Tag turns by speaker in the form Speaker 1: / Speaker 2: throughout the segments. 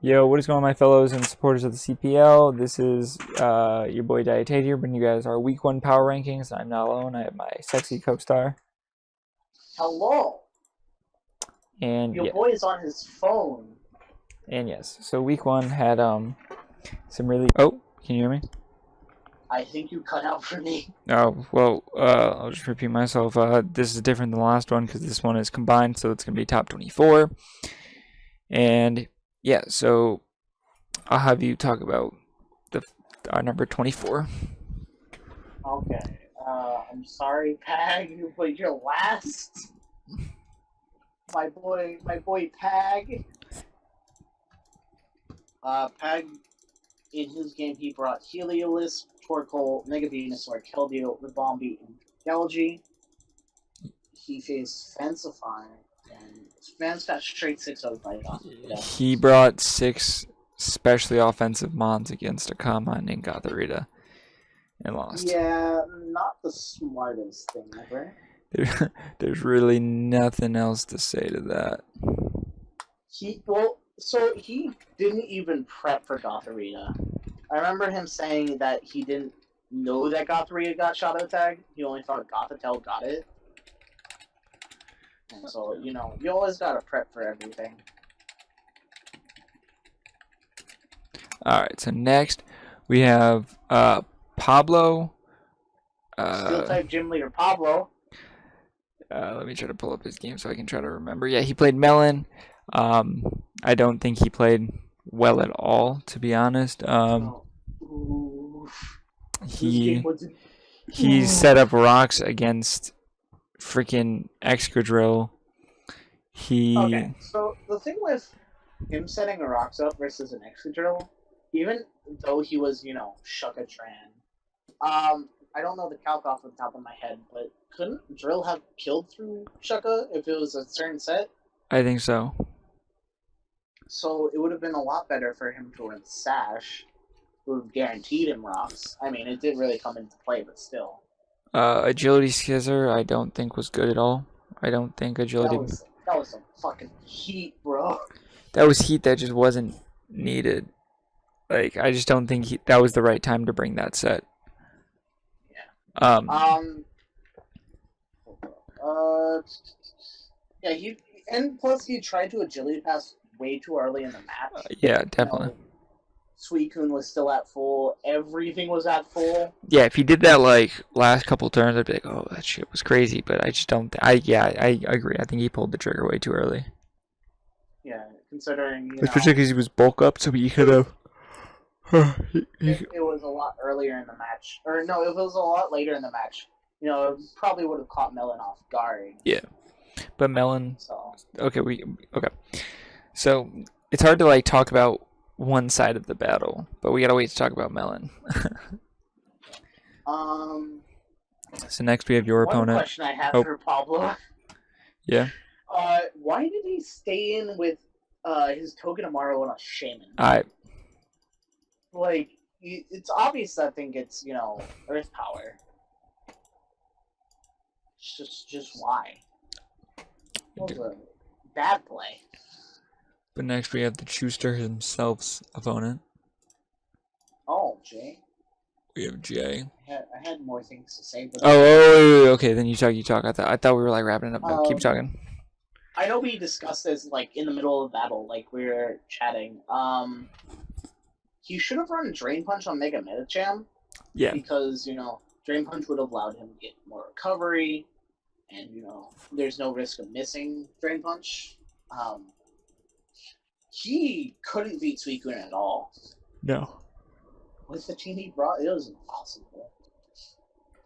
Speaker 1: Yo, what is going on, my fellows and supporters of the CPL? This is your boy DyeItTight here, bringing you guys our Week 1 power rankings. I'm not alone. I have my sexy co-star.
Speaker 2: Hello.
Speaker 1: And
Speaker 2: Your
Speaker 1: yeah,
Speaker 2: boy is on his phone.
Speaker 1: and yes. So Week 1 had some really. Oh, can you hear me?
Speaker 2: I think you cut out for me.
Speaker 1: Oh well, I'll just repeat myself. This is different than the last one because this one is combined, so it's gonna be top 24. And yeah, so I'll have you talk about the our number 24.
Speaker 2: Okay. I'm sorry, Pag, but you're last. My boy Pag. Pag, in his game, he brought Heliolisk, Torkoal, Mega Venusaur, Keldeo, Ribombee, and Galgi. He faced Fancify, and Fans got straight 6 out of 5 off.
Speaker 1: He brought 6 specially offensive mons against a combine named Gotharita and lost.
Speaker 2: Yeah, not the smartest thing ever.
Speaker 1: There's really nothing else to say to that.
Speaker 2: So he didn't even prep for Gotharita. I remember him saying that he didn't know that Gotharita got Shadow Tag. He only thought Gothitelle got it. And so, you always gotta prep for everything.
Speaker 1: Alright, so next we have Pablo.
Speaker 2: Steel-type gym leader Pablo.
Speaker 1: Let me try to pull up his game so I can try to remember. Yeah, he played Melon. I don't think he played well at all, to be honest. He set up rocks against freaking Excadrill.
Speaker 2: Okay, so the thing with him setting a rocks up versus an Excadrill, even though he was, Shuckatran, I don't know the calc off the top of my head, but couldn't Drill have killed through Shucka if it was a certain set?
Speaker 1: I think so.
Speaker 2: So it would have been a lot better for him to run Sash, who would have guaranteed him rocks. I mean, it didn't really come into play, but still.
Speaker 1: Agility Scizor, I don't think was good at all. I don't think agility.
Speaker 2: That was some fucking heat, bro.
Speaker 1: That was heat that just wasn't needed. Like, I just don't think that was the right time to bring that set.
Speaker 2: Yeah. Yeah. And plus he tried to agility pass way too early in the match.
Speaker 1: Yeah, definitely.
Speaker 2: Suicune was still at full. Everything was at full.
Speaker 1: Yeah, if he did that like last couple turns, I'd be like, oh, that shit was crazy. But I just don't. I agree. I think he pulled the trigger way too early.
Speaker 2: Yeah, considering
Speaker 1: especially because he was bulk up, so he could have.
Speaker 2: It was a lot earlier in the match, or no, it was a lot later in the match. It probably would have caught Melon off guard.
Speaker 1: Yeah, but Melon.
Speaker 2: So.
Speaker 1: Okay. So it's hard to like talk about one side of the battle, but we gotta wait to talk about Melon. So next we have your opponent.
Speaker 2: One question I have for Pablo.
Speaker 1: Yeah.
Speaker 2: Why did he stay in with his Togedemaru and a Shaman? Like, it's obvious that thing gets, Earth Power. Just why? That was a bad play.
Speaker 1: But next we have the Chuster himself's opponent.
Speaker 2: Oh, Jay.
Speaker 1: We have Jay.
Speaker 2: I had more things to say. But
Speaker 1: okay. Then you talk. I thought we were like wrapping it up. No, keep talking.
Speaker 2: I know we discussed this like in the middle of the battle, like we were chatting. He should have run Drain Punch on Mega Medicham.
Speaker 1: Yeah.
Speaker 2: Because Drain Punch would have allowed him to get more recovery, and there's no risk of missing Drain Punch. He couldn't beat Suicune at all.
Speaker 1: No.
Speaker 2: With the team he brought, it was impossible.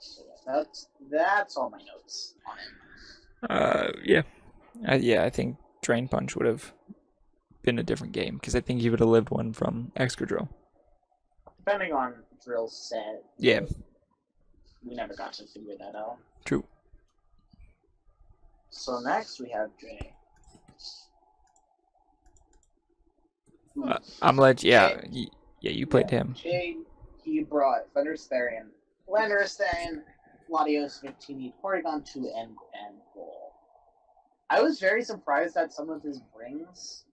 Speaker 2: So that's all my notes on him.
Speaker 1: Yeah. I think Drain Punch would have been a different game because I think he would have lived one from Excadrill.
Speaker 2: Depending on Drill's set.
Speaker 1: Yeah.
Speaker 2: We never got to figure that out.
Speaker 1: True.
Speaker 2: So next we have Jay.
Speaker 1: You played him.
Speaker 2: Jay, he brought Thunderstarian, Latios 15, Porygon 2, and Goal. I was very surprised at some of his brings.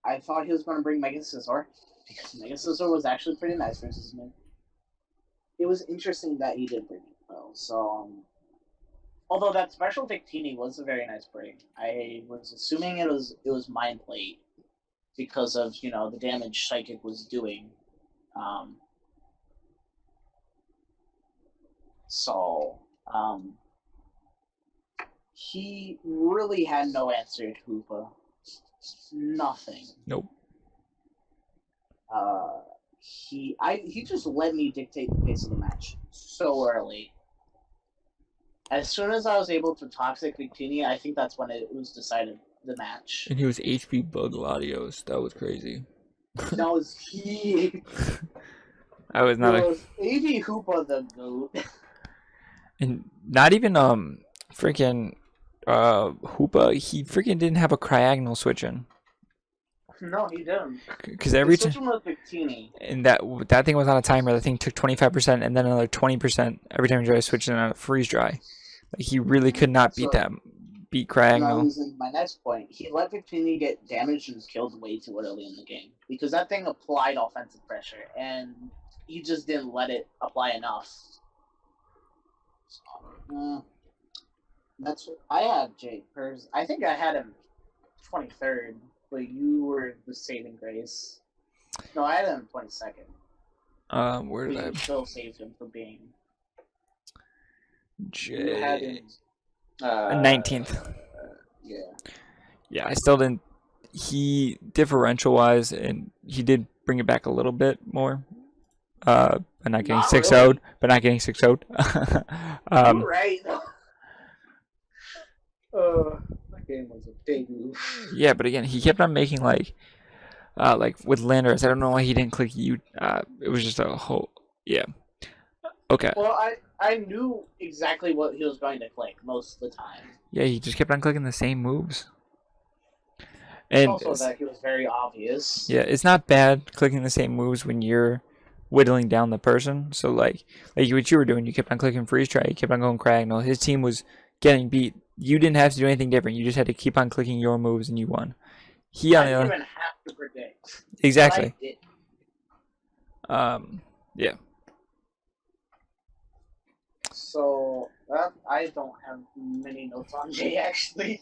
Speaker 2: I thought he was going to bring Mega Scizor, because Mega Scizor was actually pretty nice versus me. It was interesting that he did bring it, though. So, although that special Victini was a very nice break, I was assuming it was Mind Plate because of the damage Psychic was doing. He really had no answer to Hoopa. Nothing.
Speaker 1: Nope.
Speaker 2: He just let me dictate the pace of the match so early. As soon as I was able to Toxic Victini, I think that's when it was decided the match.
Speaker 1: And he was HP Bug Latios. That was crazy.
Speaker 2: That was he.
Speaker 1: I was not
Speaker 2: a AV Hoopa the goat.
Speaker 1: And not even freaking Hoopa. He freaking didn't have a Cryogonal switch in.
Speaker 2: No, he didn't.
Speaker 1: Because every time,
Speaker 2: and
Speaker 1: that thing was on a timer. The thing took 25% and then another 20% every time you try to switch it on a freeze dry. Like he really could not beat Cryogonal.
Speaker 2: My next point, he let Victini get damaged and killed way too early in the game because that thing applied offensive pressure and he just didn't let it apply enough. That's what I had Jake. I think I had him 23rd. But you were the saving grace. No, I had him 22nd.
Speaker 1: Where did I?
Speaker 2: Still saved him from being.
Speaker 1: You
Speaker 2: had him.
Speaker 1: 19th.
Speaker 2: Yeah.
Speaker 1: Yeah, I still didn't. He differential wise, and he did bring it back a little bit more. But not getting 6-0'd. Really. But not getting 6-0'd.
Speaker 2: You're right. Game was a big move.
Speaker 1: Yeah, but again, he kept on making like with Landorus. I don't know why he didn't click you. It was just a whole Okay.
Speaker 2: Well, I knew exactly what he was going to click most of the time.
Speaker 1: Yeah, he just kept on clicking the same moves. And
Speaker 2: also that he was very obvious.
Speaker 1: Yeah, it's not bad clicking the same moves when you're whittling down the person. So like what you were doing, you kept on clicking freeze try, you kept on going Cryogonal. His team was getting beat. You didn't have to do anything different. You just had to keep on clicking your moves, and you won.
Speaker 2: I didn't even have to predict.
Speaker 1: Exactly. Yeah.
Speaker 2: So I don't have many notes on Jay actually.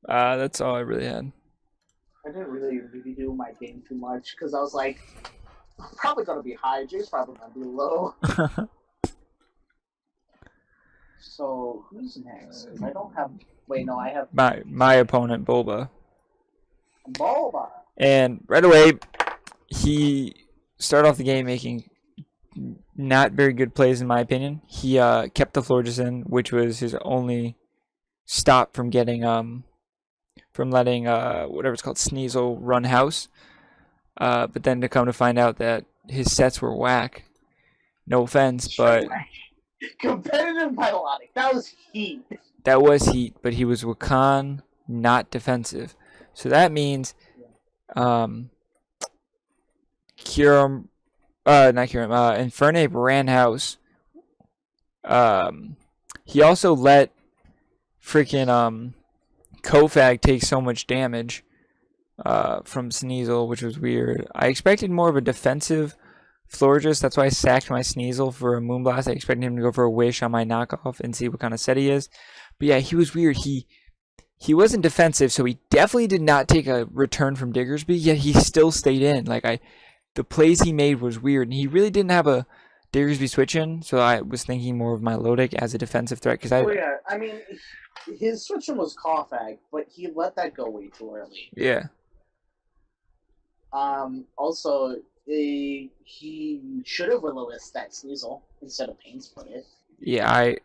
Speaker 1: That's all I really had.
Speaker 2: I didn't really do my game too much because I was like, I'm probably gonna be high. Jay's probably gonna be low. So who's next? I don't have. Wait, no, I have.
Speaker 1: My opponent, Bulba.
Speaker 2: Bulba.
Speaker 1: And right away, he started off the game making not very good plays, in my opinion. He kept the Florges in, which was his only stop from getting from letting whatever it's called Sneasel run house. But then to come to find out that his sets were whack. No offense, but.
Speaker 2: Competitive Milotic. That was heat.
Speaker 1: That was heat, but he was Wakan, not defensive. So that means Kyurem, not Kyurem, Infernape ran house. He also let freaking Kofag take so much damage from Sneasel, which was weird. I expected more of a defensive Florges, that's why I sacked my Sneasel for a Moonblast. I expected him to go for a Wish on my knockoff and see what kind of set he is. But yeah, he was weird. He wasn't defensive, so he definitely did not take a return from Diggersby, yet he still stayed in. The plays he made was weird, and he really didn't have a Diggersby switch in, so I was thinking more of my Lodic as a defensive threat.
Speaker 2: I mean, his switch in was Kofag, but he let that go way too early.
Speaker 1: Yeah.
Speaker 2: Also, he should have Will-O-Wisp that Sneasel instead of Pain Split it.
Speaker 1: Yeah, I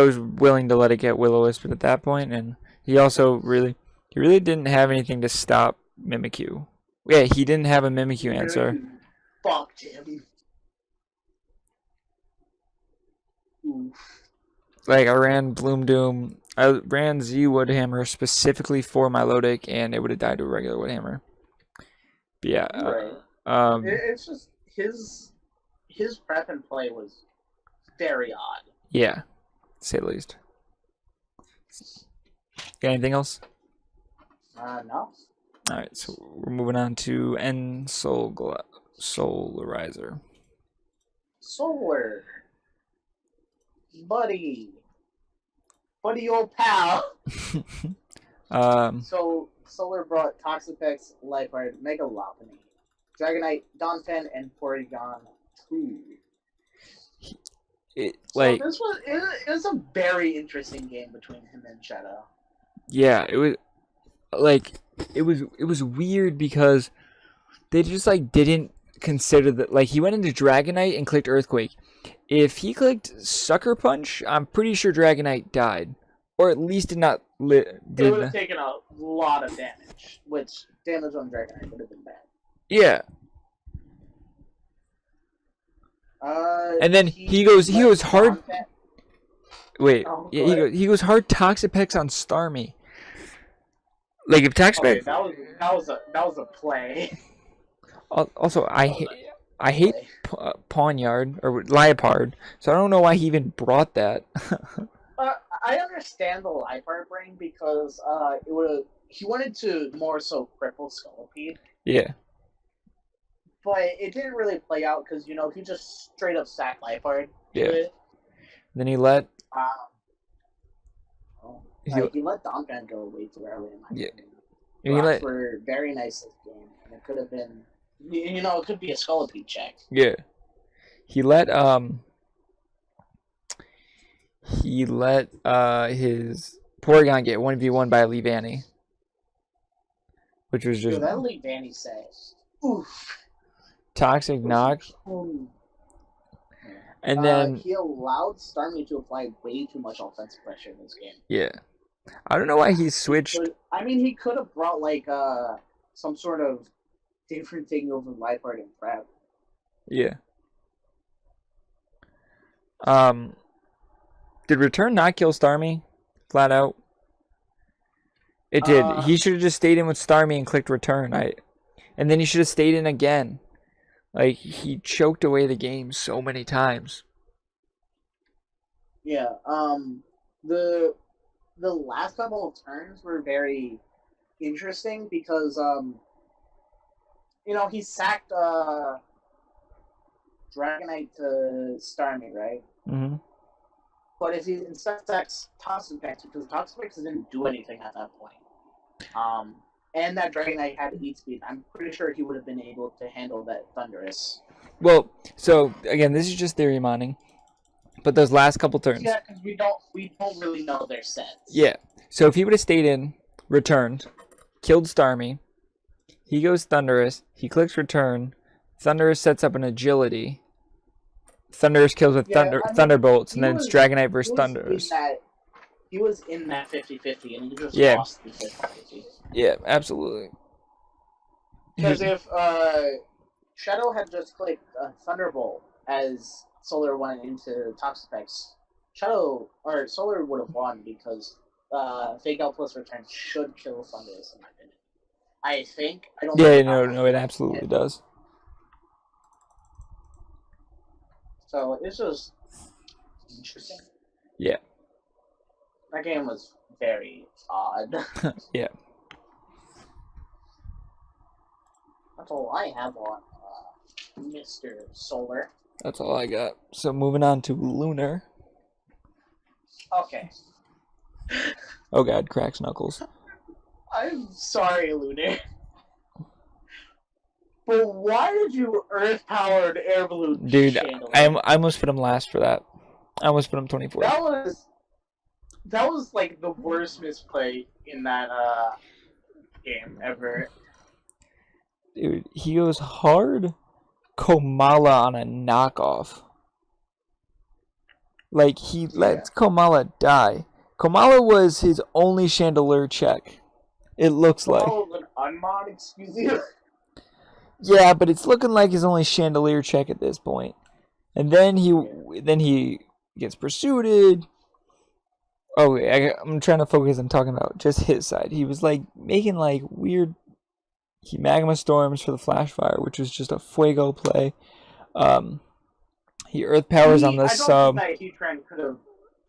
Speaker 1: was willing to let it get Will-O-Wisp at that point, and he also really didn't have anything to stop Mimikyu. Yeah, he didn't have a Mimikyu answer.
Speaker 2: Fucked him. Oof.
Speaker 1: I ran Bloom Doom. I ran Z Woodhammer specifically for my Lodic, and it would have died to a regular Woodhammer. But yeah.
Speaker 2: Right. It's just his prep and play was very odd.
Speaker 1: Yeah, to say the least. Got anything else?
Speaker 2: No.
Speaker 1: All right, so we're moving on to Solarizer.
Speaker 2: Solar. Buddy, old pal. So Solar brought Toxapex, Lifeguard, Mega Lopunny, Dragonite, Donphan, and Porygon 2.
Speaker 1: It
Speaker 2: was a very interesting game between him and Shadow.
Speaker 1: Yeah, it was weird because they just like didn't consider that. Like he went into Dragonite and clicked Earthquake. If he clicked Sucker Punch, I'm pretty sure Dragonite died, or at least did not.
Speaker 2: It would have taken a lot of damage, which damage on Dragonite would have been bad.
Speaker 1: Yeah. And then he goes hard. Wait,
Speaker 2: oh,
Speaker 1: yeah, he goes hard Toxapex on Starmie. Like if Toxapex.
Speaker 2: Okay, that was a play.
Speaker 1: Also, I hate Pawniard or Liepard, so I don't know why he even brought that.
Speaker 2: I understand the Liepard bring because he wanted to more so cripple Scolipede.
Speaker 1: Yeah.
Speaker 2: But it didn't really play out because he just straight up sacked Liepard.
Speaker 1: Yeah. Then he let.
Speaker 2: He let Donphan go way too early in my opinion.
Speaker 1: Rocks
Speaker 2: were very nice this game, and it could have been, it could be a Scolipede check.
Speaker 1: Yeah. He let his Porygon get 1v1 by Leavanny. Which was just.
Speaker 2: That Leavanny says, oof.
Speaker 1: Toxic knock. And then
Speaker 2: he allowed Starmie to apply way too much offensive pressure in this game.
Speaker 1: Yeah. I don't know why he switched.
Speaker 2: He could have brought like some sort of different thing over Liepard and Prep.
Speaker 1: Yeah. Did Return not kill Starmie? Flat out. It did. He should have just stayed in with Starmie and clicked Return. And then he should have stayed in again. Like he choked away the game so many times.
Speaker 2: Yeah. The last couple of turns were very interesting because he sacked Dragonite to Starmie, right?
Speaker 1: Mm-hmm.
Speaker 2: But if he instead sacks Toxapex, because Toxapex didn't do anything at that point. And that Dragonite had 8 speed, I'm pretty sure he would have been able to handle that Thundurus.
Speaker 1: Well, so again, this is just theory mining. But those last couple turns.
Speaker 2: Yeah, because we don't really know their sets.
Speaker 1: Yeah. So if he would have stayed in, returned, killed Starmie, he goes Thundurus, he clicks Return, Thundurus sets up an Agility, Thundurus kills with Thunderbolts, and then it's Dragonite versus Thundurus.
Speaker 2: He was in that 50-50, and he just lost the 50-50.
Speaker 1: Yeah, absolutely.
Speaker 2: Because if Shadow had just clicked Thunderbolt as Solar went into Toxapex, Solar would have won because Fake Out plus Return should kill Thundurus in my opinion. I think. I don't.
Speaker 1: Yeah, no, it absolutely does.
Speaker 2: So it's just interesting.
Speaker 1: Yeah.
Speaker 2: That game was very odd.
Speaker 1: Yeah.
Speaker 2: That's all I have on Mr. Solar.
Speaker 1: That's all I got. So moving on to Lunar.
Speaker 2: Okay.
Speaker 1: Oh god, cracks knuckles.
Speaker 2: I'm sorry, Lunar. But why did you Earth-powered air balloon?
Speaker 1: Dude, I almost put him last for that. I almost put him 24th.
Speaker 2: That was like the worst misplay in that game ever.
Speaker 1: Dude, he goes hard Komala on a knockoff. Like, he lets Komala die. Komala was his only Chandelure check. It looks like.
Speaker 2: Oh, an unmod, excuse you?
Speaker 1: Yeah, but it's looking like his only Chandelier check at this point. And then he gets pursued. Oh, I'm trying to focus on talking about just his side. He was like making like weird Magma Storms for the Flash Fire, which was just a Fuego play. He Earth Powers on the sub.
Speaker 2: I don't think that Heatran could have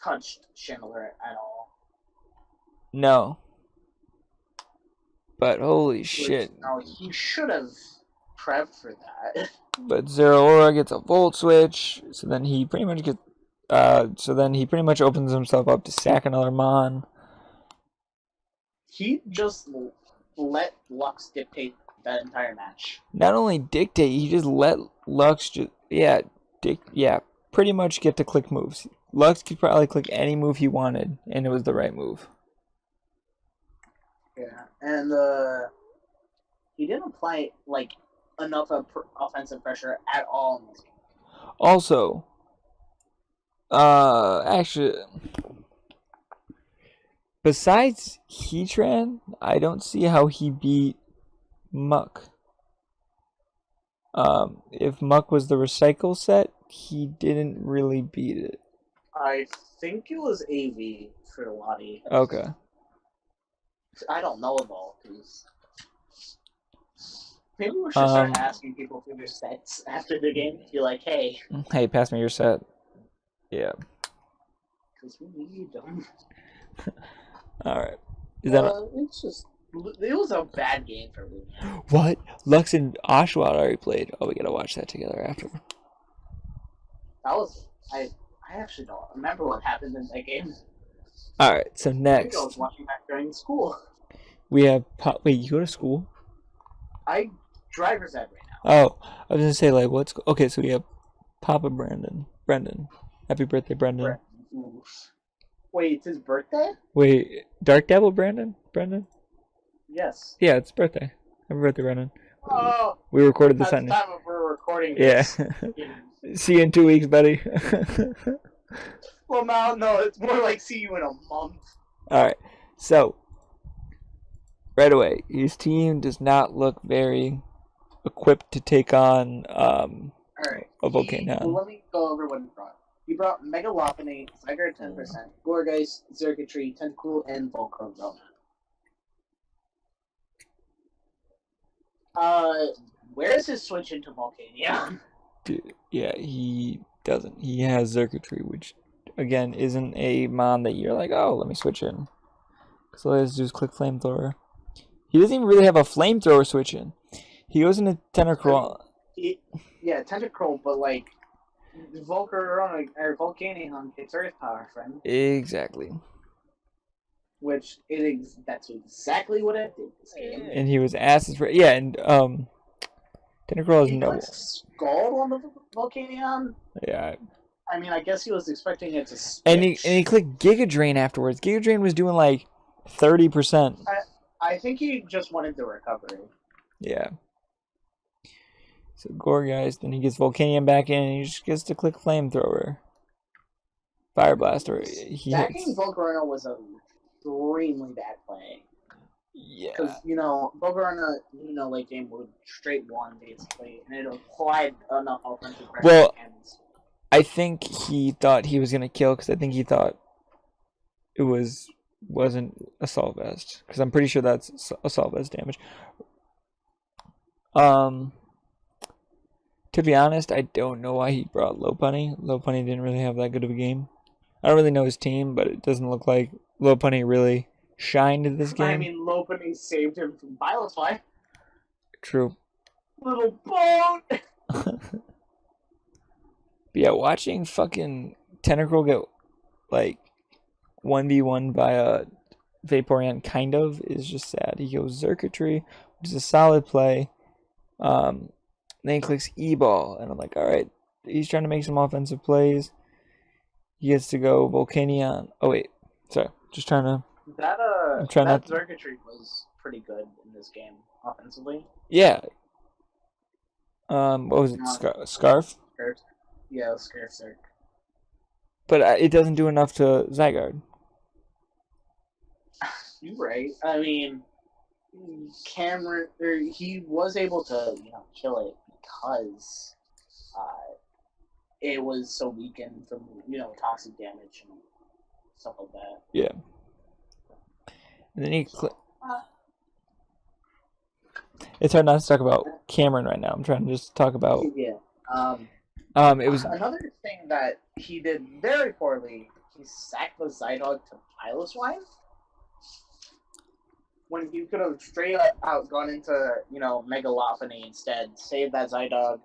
Speaker 2: touched Chandelier at all.
Speaker 1: No. But holy shit.
Speaker 2: No, he should have prepped for that.
Speaker 1: But Zero Aura gets a Volt Switch, so then he pretty much gets opens himself up to sack another Mon.
Speaker 2: He just let Lux dictate that entire match.
Speaker 1: Not only dictate, he just let Lux pretty much get to click moves. Lux could probably click any move he wanted, and it was the right move.
Speaker 2: Yeah, and he didn't apply like enough offensive pressure at all in this game.
Speaker 1: Also, actually, besides Heatran, I don't see how he beat Muck. If Muck was the recycle set, he didn't really beat it.
Speaker 2: I think it was AV for Lottie.
Speaker 1: Okay.
Speaker 2: I don't know though, because maybe we should start asking people for their sets after the game. Be like, hey,
Speaker 1: pass me your set. Yeah.
Speaker 2: Because we need them.
Speaker 1: All right.
Speaker 2: It was a bad game for me.
Speaker 1: What? Lux and Oshawott already played. Oh, we gotta watch that together after.
Speaker 2: I actually don't remember what happened in that game.
Speaker 1: All right. So next,
Speaker 2: I was watching that during school.
Speaker 1: We have wait. You go to school?
Speaker 2: I driver's ed right now.
Speaker 1: Oh, I was gonna say like what's okay. So we have Papa Brendan. Happy birthday, Brendan.
Speaker 2: Wait, it's his birthday?
Speaker 1: Wait, Dark Devil, Brendan?
Speaker 2: Yes.
Speaker 1: Yeah, it's birthday. Happy birthday, Brendan.
Speaker 2: Oh.
Speaker 1: We recorded this on.
Speaker 2: At the time we're recording this.
Speaker 1: Yeah. See you in 2 weeks, buddy.
Speaker 2: Well, no, it's more like see you in a month.
Speaker 1: All right. So, right away, his team does not look very equipped to take on a Volcanion.
Speaker 2: Let me go over what he brought. He brought Mega Lopunny, Zygarde 10%, Gourgeist, Xurkitree, Tentacool, and Volcarona. Where is his switch into Volcanion?
Speaker 1: Dude, yeah, he doesn't. He has Xurkitree, which, again, isn't a mon that you're like, oh, let me switch in. So let's just click Flamethrower. He doesn't even really have a Flamethrower switch in. He goes into Tentacruel.
Speaker 2: Yeah, Tentacruel, but like, Volcarona or Volcanion gets Earth Power, friend.
Speaker 1: Exactly.
Speaker 2: Which that's exactly what it did this game.
Speaker 1: And he was asked for and Tentacruel is no.
Speaker 2: Scald on the Volcanion.
Speaker 1: Yeah.
Speaker 2: I mean, I guess he was expecting it to switch.
Speaker 1: And he clicked Giga Drain afterwards. Giga Drain was doing like 30%.
Speaker 2: I think he just wanted the recovery.
Speaker 1: Yeah. So Gourgeist, then he gets Volcanion back in, and he just gets to click Flamethrower. Fire Blaster.
Speaker 2: Stacking Volcarona was an extremely bad play.
Speaker 1: Yeah.
Speaker 2: Because, Volcarona, late game would straight one, basically, and it applied enough offensive pressure.
Speaker 1: Well, I think he thought he was going to kill, because I think he thought it wasn't Assault Vest, because I'm pretty sure that's Assault Vest damage. To be honest, I don't know why he brought Lopunny. Lopunny didn't really have that good of a game. I don't really know his team, but it doesn't look like Lopunny really shined in this game.
Speaker 2: I mean, Lopunny saved him from Bylethfly.
Speaker 1: True.
Speaker 2: Little boat!
Speaker 1: But yeah, watching fucking Tentacruel get, like, 1v1 by a Vaporeon kind of is just sad. He goes Xurkitree, which is a solid play. Then he clicks E-Ball, and I'm like, alright, he's trying to make some offensive plays. He gets to go Volcanion. Oh, wait. Sorry. Just trying to...
Speaker 2: That Xurkitree was pretty good in this game, offensively.
Speaker 1: Yeah. What was it? Scarf?
Speaker 2: Yeah, Scarf Zerk.
Speaker 1: But it doesn't do enough to Zygarde.
Speaker 2: You're right. I mean, he was able to, kill it because it was so weakened from, toxic damage and stuff like that.
Speaker 1: Yeah. And then it's hard not to talk about Cameron right now. I'm trying to just talk about...
Speaker 2: Yeah.
Speaker 1: It was
Speaker 2: another thing that he did very poorly. He sacked the Zydog to Piloswine. when you could have straight out gone into, you know, Megalophony instead, saved that Zydog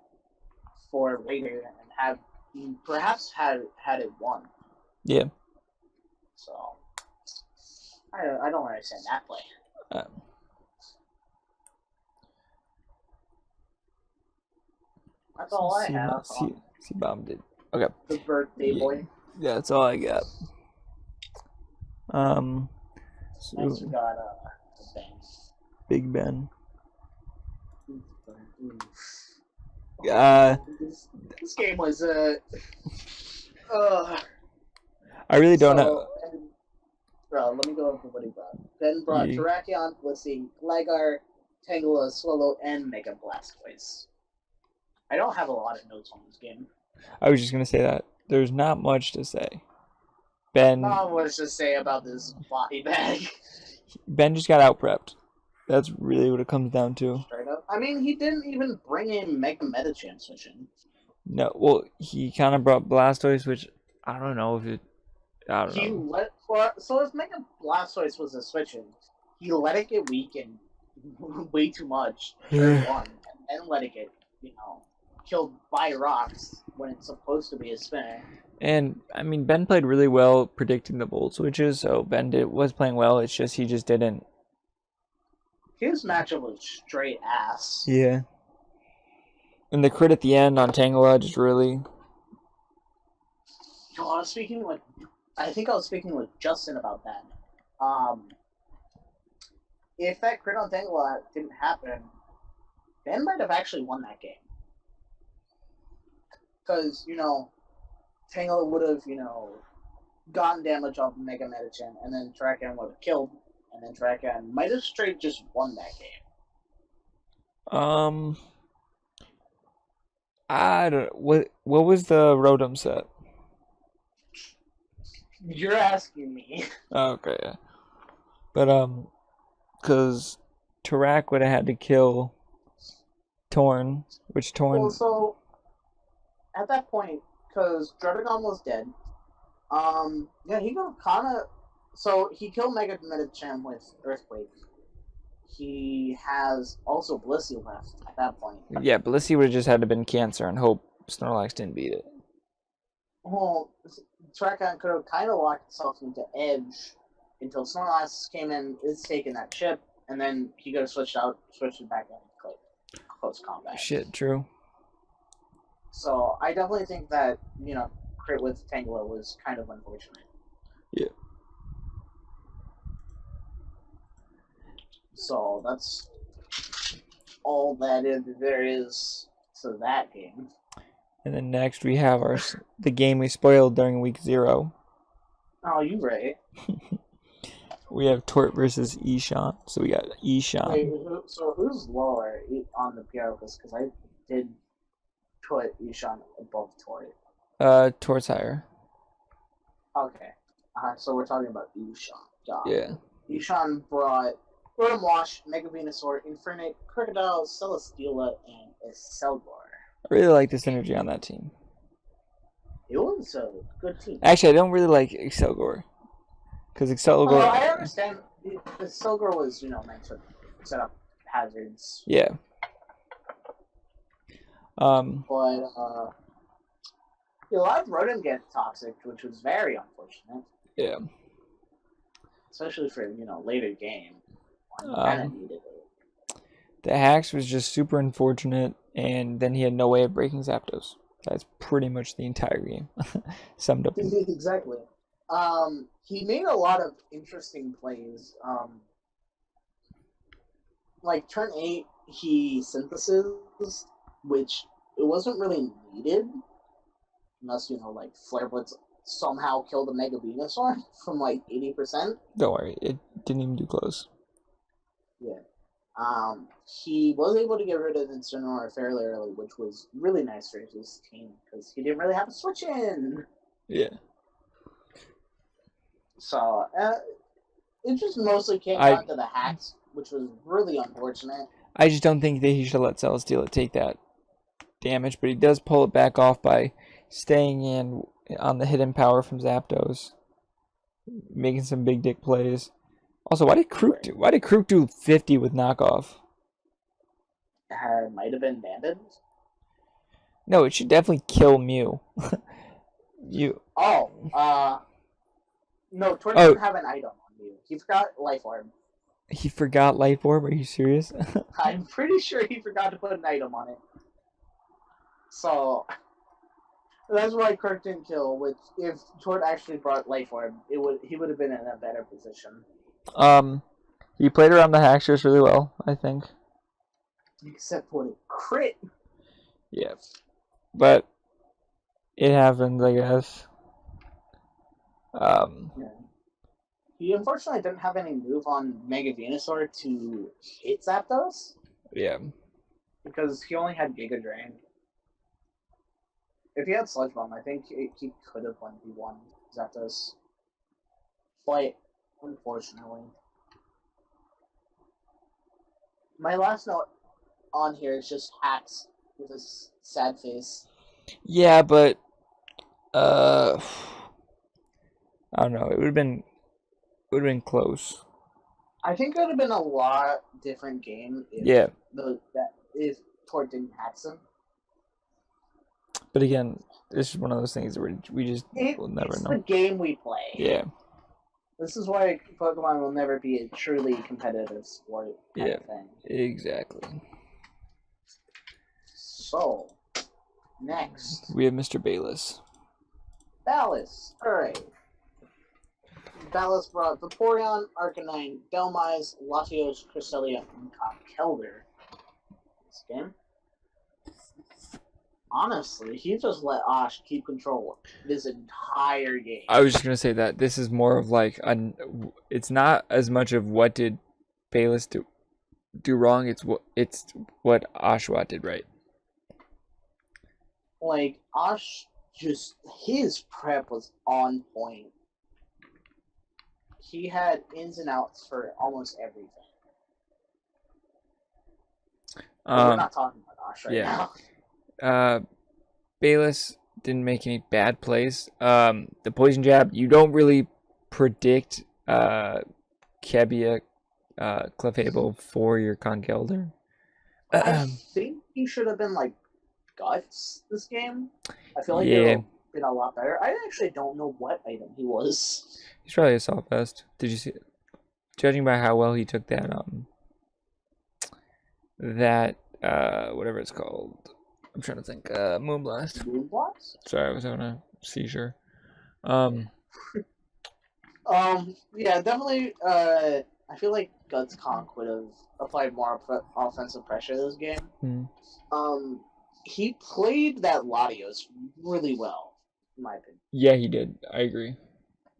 Speaker 2: for later, and have perhaps had it won.
Speaker 1: Yeah.
Speaker 2: So I don't understand that play. That's all I have.
Speaker 1: C-Bomb did. Okay.
Speaker 2: The birthday boy.
Speaker 1: Yeah, that's all I got.
Speaker 2: Next we got Ben.
Speaker 1: Big Ben.
Speaker 2: This game was
Speaker 1: I really don't know.
Speaker 2: Bro, let me go over what he brought. Ben brought Terrakion, Blissey, Gligar, Tangela, Swallow, and Mega Blastoise. I don't have a lot of notes on this game.
Speaker 1: I was just gonna say that there's not much to say. Ben.
Speaker 2: Not much to say about this body bag.
Speaker 1: Ben just got out prepped. That's really what it comes down to.
Speaker 2: Straight up. I mean, he didn't even bring in Mega Medicham switching.
Speaker 1: No, well, he kind of brought Blastoise, which I don't know if it. I don't know.
Speaker 2: So if Mega Blastoise was a switching, he let it get weak and way too much turn one, and then let it get, you know, killed by rocks when it's supposed to be a spinner.
Speaker 1: And I mean, Ben played really well predicting the Volt switches, so Ben was playing well. It's just he just didn't.
Speaker 2: His matchup was straight ass.
Speaker 1: Yeah. And the crit at the end on Tangela just really.
Speaker 2: Oh, I think I was speaking with Justin about that. If that crit on Tangela didn't happen, Ben might have actually won that game. Because, you know, Tangela would have, you know, gotten damage off Mega Medicham, and then Terrakion would have killed, and then Terrakion might have straight just won that game.
Speaker 1: I don't. What was the Rotom set?
Speaker 2: You're asking me.
Speaker 1: Okay, yeah. But because Tarak would have had to kill Torn, which Torn.
Speaker 2: Well, so at that point, because Druddigon was dead, yeah, he got kind of. So he killed Mega Medicham with Earthquake. He has also Blissey left at that point.
Speaker 1: Yeah, Blissey would have just had to been Cancer and hope Snorlax didn't beat it.
Speaker 2: Well, Terrakion could have kind of locked itself into Edge until Snorlax came in, is taking that chip, and then he could have switched it back in close combat.
Speaker 1: Shit, true.
Speaker 2: So I definitely think that, you know, crit with Tangela was kind of unfortunate.
Speaker 1: Yeah.
Speaker 2: So that's all that there is to that game.
Speaker 1: And then next we have the game we spoiled during week 0.
Speaker 2: Oh, you right.
Speaker 1: We have Tort versus Ishan. So we got Ishan.
Speaker 2: Wait, so who's lower on the PRO? Because I did put Ishan above Tort.
Speaker 1: Tort's higher.
Speaker 2: Okay. So we're talking about Ishan.
Speaker 1: Yeah.
Speaker 2: Ishan brought Rotom Wash, Mega Venusaur, Infernape, Crocodile, Celesteela, and Excelgor.
Speaker 1: I really like the synergy on that team.
Speaker 2: It was a good team.
Speaker 1: Actually, I don't really like Excelgor. Because Excelgor...
Speaker 2: Oh, I understand. Excelgor was, you know, meant to set up hazards.
Speaker 1: Yeah.
Speaker 2: But, a lot of Rotom get toxic, which was very unfortunate.
Speaker 1: Yeah.
Speaker 2: Especially for, you know, later game. Kind of needed it.
Speaker 1: The Hacks was just super unfortunate, and then he had no way of breaking Zapdos. That's pretty much the entire game. Summed up.
Speaker 2: Exactly. He made a lot of interesting plays. Like turn 8, he synthesis, which it wasn't really needed, unless, you know, like Flare Blitz somehow killed the Mega Venusaur from like 80%.
Speaker 1: Don't worry, it didn't even do close.
Speaker 2: Yeah. He was able to get rid of Incineroar fairly early, which was really nice for his team because he didn't really have to switch in.
Speaker 1: Yeah.
Speaker 2: So it just mostly came down to the hacks, which was really unfortunate.
Speaker 1: I just don't think that he should let Celesteela take that damage, but he does pull it back off by staying in on the hidden power from Zapdos, making some big dick plays. Also, why did Krook do 50 with knockoff?
Speaker 2: Might have been banded.
Speaker 1: No, it should definitely kill Mew.
Speaker 2: No, Tor didn't have an item on Mew. He forgot Life Orb.
Speaker 1: He forgot Life Orb? Are you serious?
Speaker 2: I'm pretty sure he forgot to put an item on it. So that's why Kirk didn't kill. Which, if Tord actually brought Life Orb, he would have been in a better position.
Speaker 1: He played around the Hacksters really well, I think.
Speaker 2: Except for the crit.
Speaker 1: Yeah, but it happens, I guess.
Speaker 2: Yeah. He unfortunately didn't have any move on Mega Venusaur to hit Zapdos.
Speaker 1: Yeah.
Speaker 2: Because he only had Giga Drain. If he had Sludge Bomb, I think he could have 1v1 Zapdos. But, unfortunately. My last note on here is just Hacks with his sad face.
Speaker 1: Yeah, but I don't know. It would have been close.
Speaker 2: I think it would have been a lot different game if if Tord didn't hack him.
Speaker 1: But again, this is one of those things where we just will never know.
Speaker 2: It's the game we play.
Speaker 1: Yeah.
Speaker 2: This is why Pokemon will never be a truly competitive sport kind of thing.
Speaker 1: Exactly.
Speaker 2: So, next.
Speaker 1: We have Mr. Bayless.
Speaker 2: Bayless. Alright. Bayless brought Vaporeon, Arcanine, Dhelmise, Latios, Cresselia, and Conkeldurr. This game. Honestly, he just let Ash keep control this entire game.
Speaker 1: I was just gonna say that this is more of like it's not as much of what did Bayless do wrong. It's what Oshawott did right.
Speaker 2: Like Ash, just his prep was on point. He had ins and outs for almost everything. We're not talking about Ash right now.
Speaker 1: Bayless didn't make any bad plays. The poison jab, you don't really predict Kebia, Clefable for your Conkeldurr.
Speaker 2: I think he should have been like Guts this game. I feel like it would have been a lot better. I actually don't know what item he was.
Speaker 1: He's probably a soft best. Did you see? Judging by how well he took that whatever it's called. I'm trying to think. Moonblast.
Speaker 2: Moonblast?
Speaker 1: Sorry, I was having a seizure.
Speaker 2: Yeah, definitely. I feel like Guts Conk would have applied more offensive pressure this game. He played that Latios really well, in my opinion.
Speaker 1: Yeah, he did. I agree.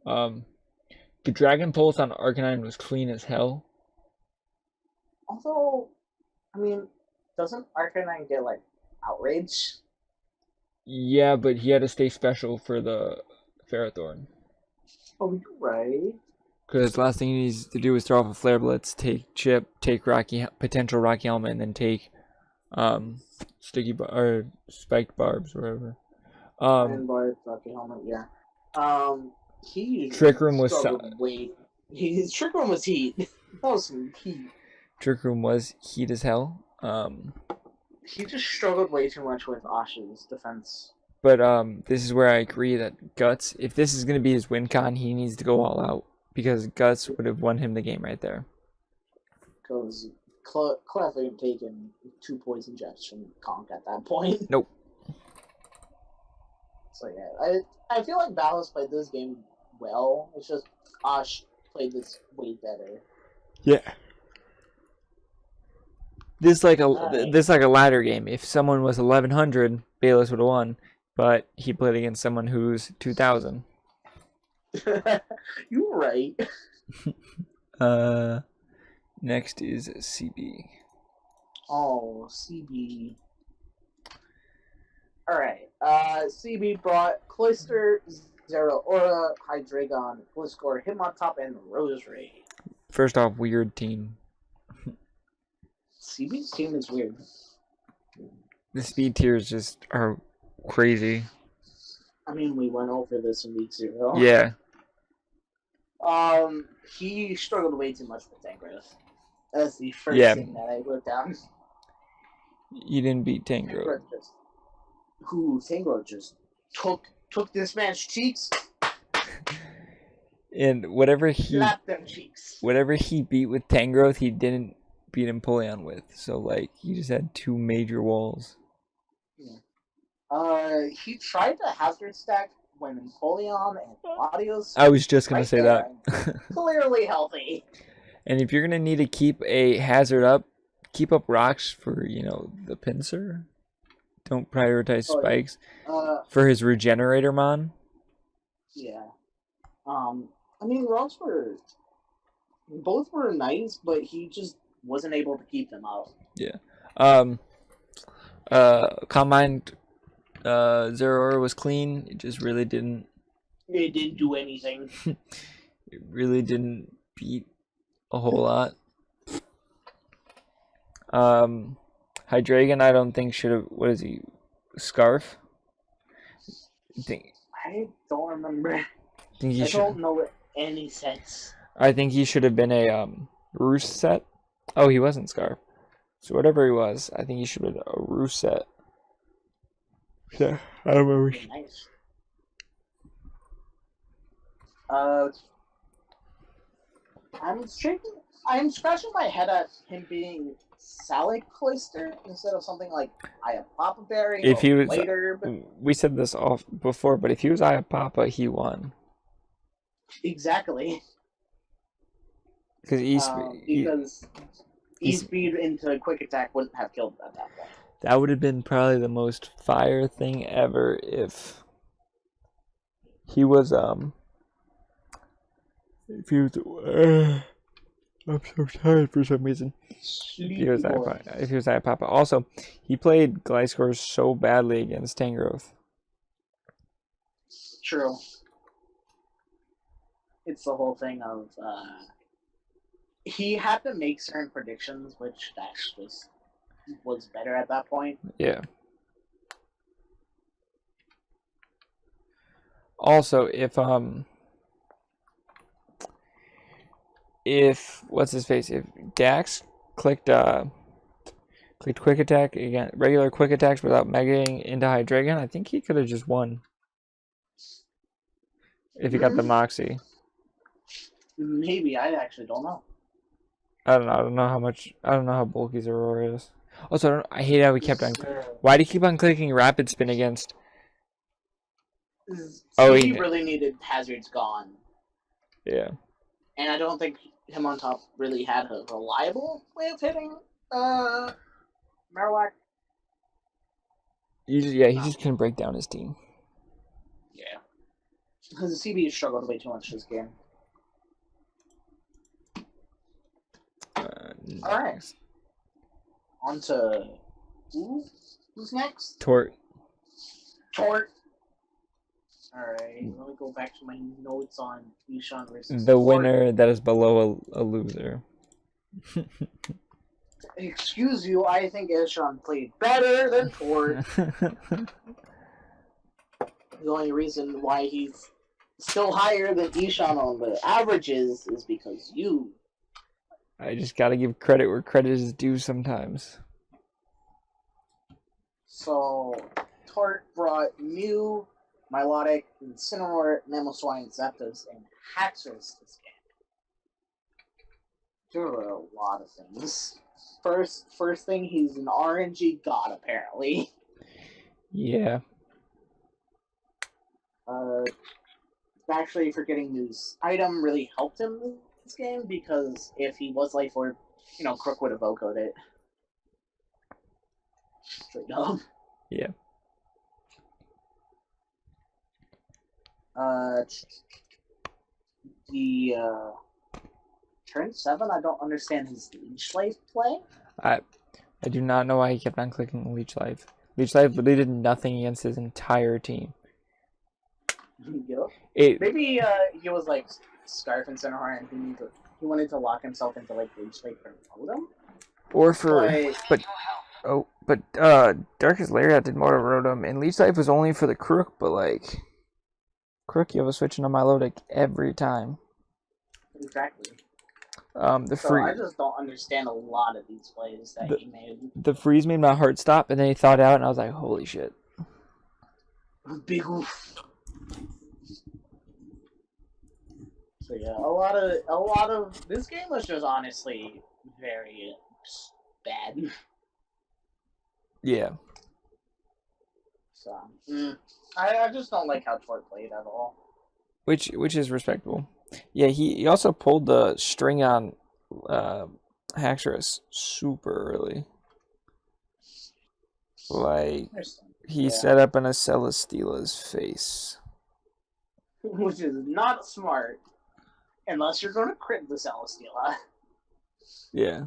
Speaker 1: The Dragon Pulse on Arcanine was clean as hell.
Speaker 2: Although, I mean, doesn't Arcanine get like outrage?
Speaker 1: Yeah, but he had to stay special for the Ferrothorn.
Speaker 2: Oh, you're right.
Speaker 1: Because last thing he needs to do is throw off a Flare Blitz, take Chip, take potential Rocky Helmet, and then take Spiked Barbs, whatever.
Speaker 2: And Barbs, Rocky Helmet, yeah.
Speaker 1: Trick Room was
Speaker 2: his Trick Room was heat. That was some heat.
Speaker 1: Trick Room was heat as hell.
Speaker 2: He just struggled way too much with Ash's defense.
Speaker 1: But this is where I agree that Guts, if this is going to be his win con, he needs to go all out. Because Guts would have won him the game right there.
Speaker 2: Because Clef ain't taken 2 poison jabs from Conk at that point.
Speaker 1: Nope.
Speaker 2: So yeah, I feel like Bayless played this game well. It's just Ash played this way better.
Speaker 1: Yeah. This like a ladder game. If someone was 1100, Bayless would have won, but he played against someone who's 2000.
Speaker 2: You're right.
Speaker 1: Next is CB.
Speaker 2: Oh, CB. Alright. CB brought Cloyster, Zeraora, Hydreigon, Gliscor, Hitmontop, and Roserade.
Speaker 1: First off, weird team.
Speaker 2: CB's team is weird.
Speaker 1: The speed tiers just are crazy.
Speaker 2: I mean, we went over this in week 0.
Speaker 1: Yeah.
Speaker 2: He struggled way too much with Tangrowth. That's the first
Speaker 1: Yeah.
Speaker 2: thing that I wrote down.
Speaker 1: You didn't beat Tangrowth.
Speaker 2: Tangrowth just took this man's cheeks.
Speaker 1: And whatever
Speaker 2: slapped them cheeks.
Speaker 1: Whatever he beat with Tangrowth, he didn't beat Empoleon with. So like he just had two major walls.
Speaker 2: Yeah. He tried to hazard stack when Empoleon and Latios.
Speaker 1: I was just gonna say that.
Speaker 2: Clearly healthy.
Speaker 1: And if you're gonna need to keep a hazard up, keep up rocks for the pincer. Don't prioritize spikes for his regenerator mon.
Speaker 2: Yeah. I mean, rocks both were nice, but he just wasn't able to keep them out.
Speaker 1: Yeah. Combine Zeraora was clean. It just really didn't.
Speaker 2: It didn't do anything.
Speaker 1: It really didn't beat a whole lot. Hydreigon, I don't think should have. What is he? Scarf.
Speaker 2: I don't remember. I don't know any sets.
Speaker 1: I think he should have been a Roost set. Oh, he wasn't Scarf. So whatever he was, I think he should have been a Roost set. Yeah, I don't remember.
Speaker 2: Nice. I'm scratching my head at him being Sally Cloister instead of something like Iapapa Berry.
Speaker 1: If he was
Speaker 2: later,
Speaker 1: we said this off before, but if he was Iapapa, he won.
Speaker 2: Exactly.
Speaker 1: Because
Speaker 2: E-Speed into Quick Attack wouldn't have killed him at that point.
Speaker 1: That would have been probably the most fire thing ever if he was I'm so tired for some reason. If he was Iapapa. Also, he played Gliscor so badly against Tangrowth.
Speaker 2: True. It's the whole thing of he had to make certain predictions, which Dash just was better at that point.
Speaker 1: Yeah. Also, if what's his face? If Dax clicked Quick Attack again, regular Quick Attacks without megaing into Hydreigon, I think he could have just won. If he got the Moxie.
Speaker 2: Maybe. I actually don't know.
Speaker 1: I don't know. I don't know how bulky Zeraora is. Also, I hate how we kept on. Why do you keep on clicking Rapid Spin against?
Speaker 2: He really needed hazards gone.
Speaker 1: Yeah.
Speaker 2: And I don't think him on top really had a reliable way of hitting Marowak.
Speaker 1: He just couldn't break down his team.
Speaker 2: Yeah. Because the CB struggled way too much this game. Alright. On to who's next?
Speaker 1: Tort.
Speaker 2: Alright, let me go back to my notes on Ishan versus
Speaker 1: the
Speaker 2: Tort.
Speaker 1: Winner that is below a loser.
Speaker 2: Excuse you, I think Ishan played better than Tort. The only reason why he's still higher than Ishan on the averages is because you.
Speaker 1: I just gotta give credit where credit is due sometimes.
Speaker 2: So, Tort brought Mew, Milotic, Incineroar, Mamoswine, Zapdos, and Haxorus this game. There were a lot of things. First thing, he's an RNG god, apparently.
Speaker 1: Yeah.
Speaker 2: Actually, for getting Mew's item really helped him this game, because if he was Life Orb, Crook would have vocoed it. Straight up.
Speaker 1: Yeah.
Speaker 2: The turn 7, I don't understand his Leech Life play.
Speaker 1: I do not know why he kept on clicking Leech Life. Leech Life literally did nothing against his entire team.
Speaker 2: Maybe he was like Scarf and Cinnamon, and he wanted to lock himself into like Leech Life for Rotom.
Speaker 1: Or for Darkest Lariat did more to Rotom, and Leech Life was only for the Crook, but like Crook, you have a switch into Milotic every time.
Speaker 2: exactly.
Speaker 1: The
Speaker 2: So
Speaker 1: free
Speaker 2: I just don't understand a lot of these plays that he made.
Speaker 1: the freeze made my heart stop, and then he thawed out, and I was like, holy shit.
Speaker 2: Big oof. So yeah, a lot of this game was just honestly very bad.
Speaker 1: Yeah.
Speaker 2: So I just don't like how Tort played at all.
Speaker 1: Which is respectable. Yeah, he also pulled the string on Haxorus super early. Like, he set up an Celesteela's face.
Speaker 2: Which is not smart. Unless you're going to crit the Celesteela.
Speaker 1: Yeah.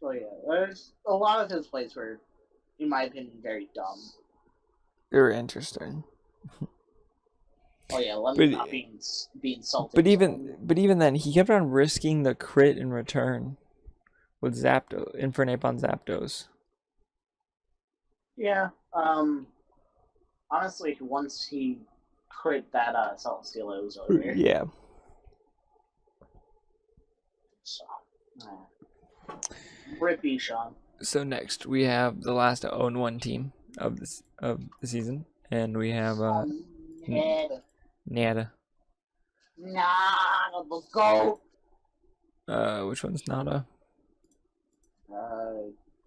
Speaker 2: So yeah, there's a lot of his plays were, in my opinion, very dumb.
Speaker 1: They were interesting.
Speaker 2: Oh yeah, let me not be insulted.
Speaker 1: But even then, he kept on risking the crit in return with Infernape on Zapdos.
Speaker 2: Yeah. Honestly, once he crit that Celesteela, it was over.
Speaker 1: Yeah.
Speaker 2: So, Rippy Sean.
Speaker 1: So next we have the last 0-1 team of the season, and we have Nada.
Speaker 2: Nada, the GOAT.
Speaker 1: Which one's Nada?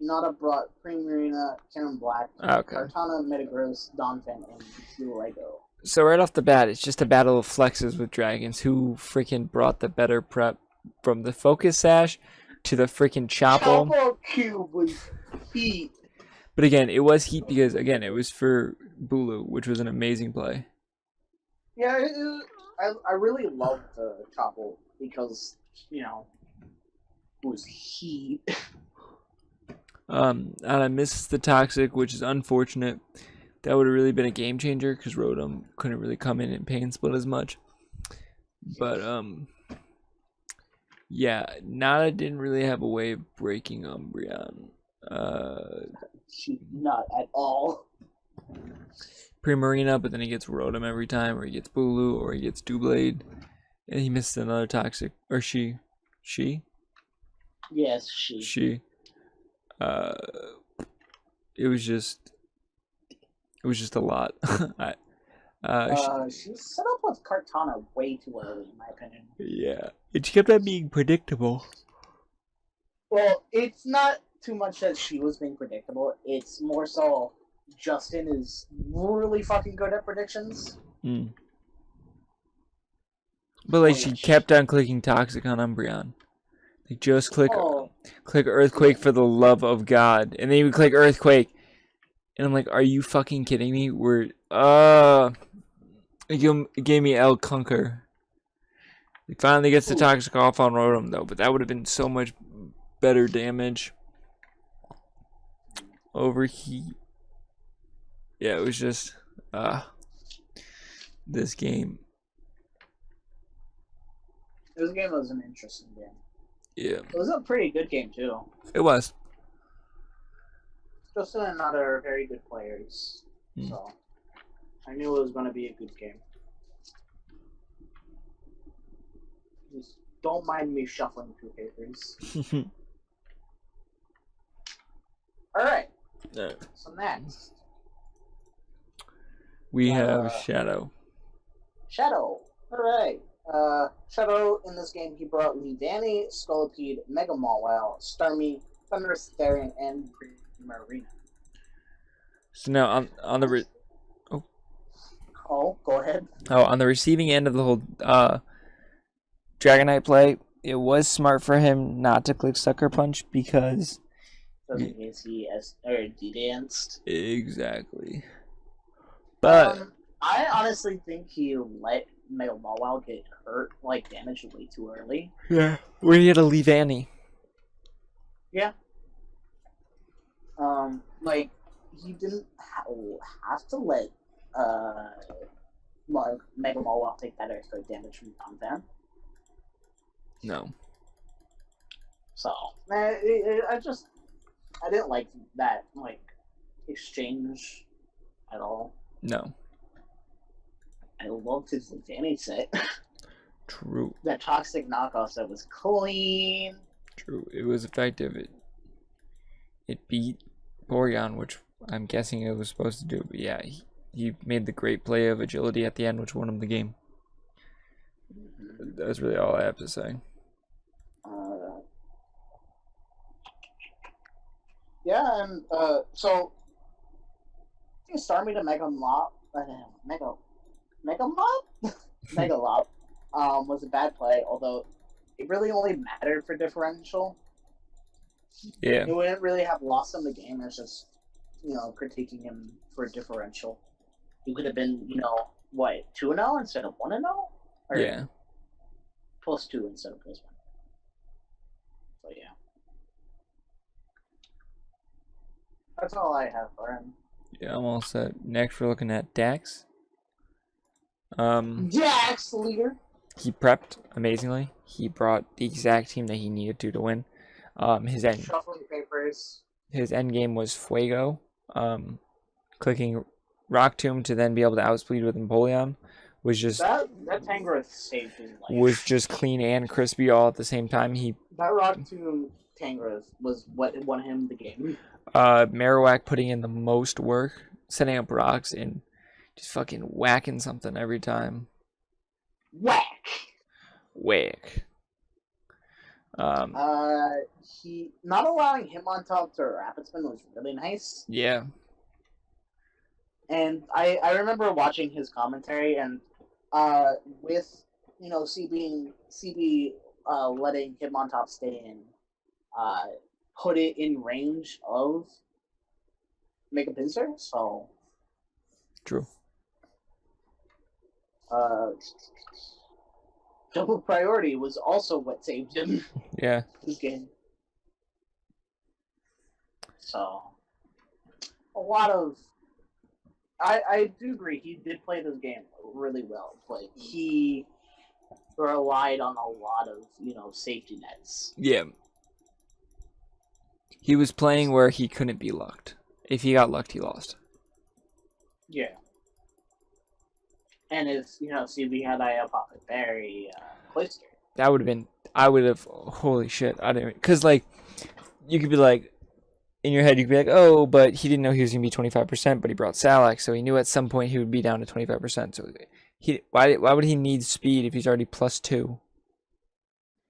Speaker 2: Nada brought Primarina, Karen Black,
Speaker 1: okay.
Speaker 2: Kartana, Metagross, Donphin, and Lego.
Speaker 1: So right off the bat, it's just a battle of flexes with dragons. Who freaking brought the better prep from the Focus Sash to the freaking Chopple?
Speaker 2: Chopple Cube was heat.
Speaker 1: But again, it was heat because, again, it was for Bulu, which was an amazing play.
Speaker 2: Yeah, I really loved the Chopple because, you know, it was heat.
Speaker 1: And I missed the Toxic, which is unfortunate. That would have really been a game changer because Rotom couldn't really come in and Pain Split as much. But, yeah, Nada didn't really have a way of breaking Umbreon.
Speaker 2: Not at all.
Speaker 1: Primarina, but then he gets Rotom every time, or he gets Bulu, or he gets Doublade. And he missed another Toxic. Or she? She?
Speaker 2: Yes, she.
Speaker 1: She. It was just a lot.
Speaker 2: She set up with Kartana way too early, in my opinion.
Speaker 1: Yeah, it kept on being predictable.
Speaker 2: Well, it's not too much that she was being predictable. It's more so Justin is really fucking good at predictions.
Speaker 1: Mm. But like, she kept on clicking Toxic on Umbreon. Like, just click Earthquake for the love of God, and then you would click Earthquake, and I'm like, are you fucking kidding me? It gave me El Conquer. He finally gets the Toxic off on Rotom though, but that would have been so much better damage. Overheat. Yeah, it was just this game.
Speaker 2: This game was an interesting game.
Speaker 1: Yeah.
Speaker 2: It was a pretty good game too.
Speaker 1: It was.
Speaker 2: Justin and Nada are very good players, so I knew it was going to be a good game. Just don't mind me shuffling through papers. Alright. So next.
Speaker 1: We have Shadow.
Speaker 2: Shadow. Alright. Shadow, in this game, he brought Leavanny, Scolipede, Mega Mawile, Starmie, Thunderous Therian, and Primarina.
Speaker 1: So now on the
Speaker 2: go ahead.
Speaker 1: Oh, on the receiving end of the whole Dragonite play, it was smart for him not to click Sucker Punch because
Speaker 2: in case he de-danced.
Speaker 1: Exactly. But
Speaker 2: I honestly think he let Mega Mawile get hurt, like damaged way too early.
Speaker 1: Yeah, where you gotta leave Annie.
Speaker 2: Yeah. Like he didn't have to let Mega Mawile take that extra damage from Donphan.
Speaker 1: No.
Speaker 2: So I didn't like that exchange at all.
Speaker 1: No.
Speaker 2: I loved his Leavanny set.
Speaker 1: True.
Speaker 2: That toxic knockoff set was clean.
Speaker 1: True. It was effective. It beat Porygon, which I'm guessing it was supposed to do. But yeah, he made the great play of agility at the end, which won him the game. That's really all I have to say.
Speaker 2: Yeah, and so I think Starmie to Mega Mop, Mega Mop, Mega Lop, was a bad play. Although it really only mattered for differential.
Speaker 1: Yeah.
Speaker 2: It wouldn't really have lost him the game. It's just critiquing him for differential. He could have been 2-0 instead of 1-0, or
Speaker 1: Yeah.
Speaker 2: +2 instead of +1. So yeah. That's all I have for him.
Speaker 1: Yeah, I'm all set. Next, we're looking at Dax.
Speaker 2: Dax leader.
Speaker 1: He prepped amazingly. He brought the exact team that he needed to win.
Speaker 2: Shuffling papers.
Speaker 1: His end game was Fuego. Clicking Rock Tomb to then be able to outspeed with Empoleon was just
Speaker 2: that Tangrowth saved his life.
Speaker 1: Was just clean and crispy all at the same time.
Speaker 2: That Rock Tomb Tangrowth was what won him the game.
Speaker 1: Marowak putting in the most work, setting up rocks and just fucking whacking something every time. Whack.
Speaker 2: He not allowing him on top to Rapid Spin was really nice.
Speaker 1: Yeah.
Speaker 2: And I remember watching his commentary and with CB letting Hitmontop stay in, put it in range of Mega Pinsir, so
Speaker 1: True.
Speaker 2: Double priority was also what saved him.
Speaker 1: Yeah.
Speaker 2: This game. So a lot of I do agree he did play this game really well, but he relied on a lot of, safety nets.
Speaker 1: Yeah. He was playing where he couldn't be lucked. If he got lucked, he lost.
Speaker 2: Yeah. And if, CB had Pocket Berry, Cloister.
Speaker 1: That would have been, holy shit, I didn't, because, you could be in your head, you could be oh, but he didn't know he was going to be 25%, but he brought Salax, so he knew at some point he would be down to 25%, so why would he need speed if he's already +2?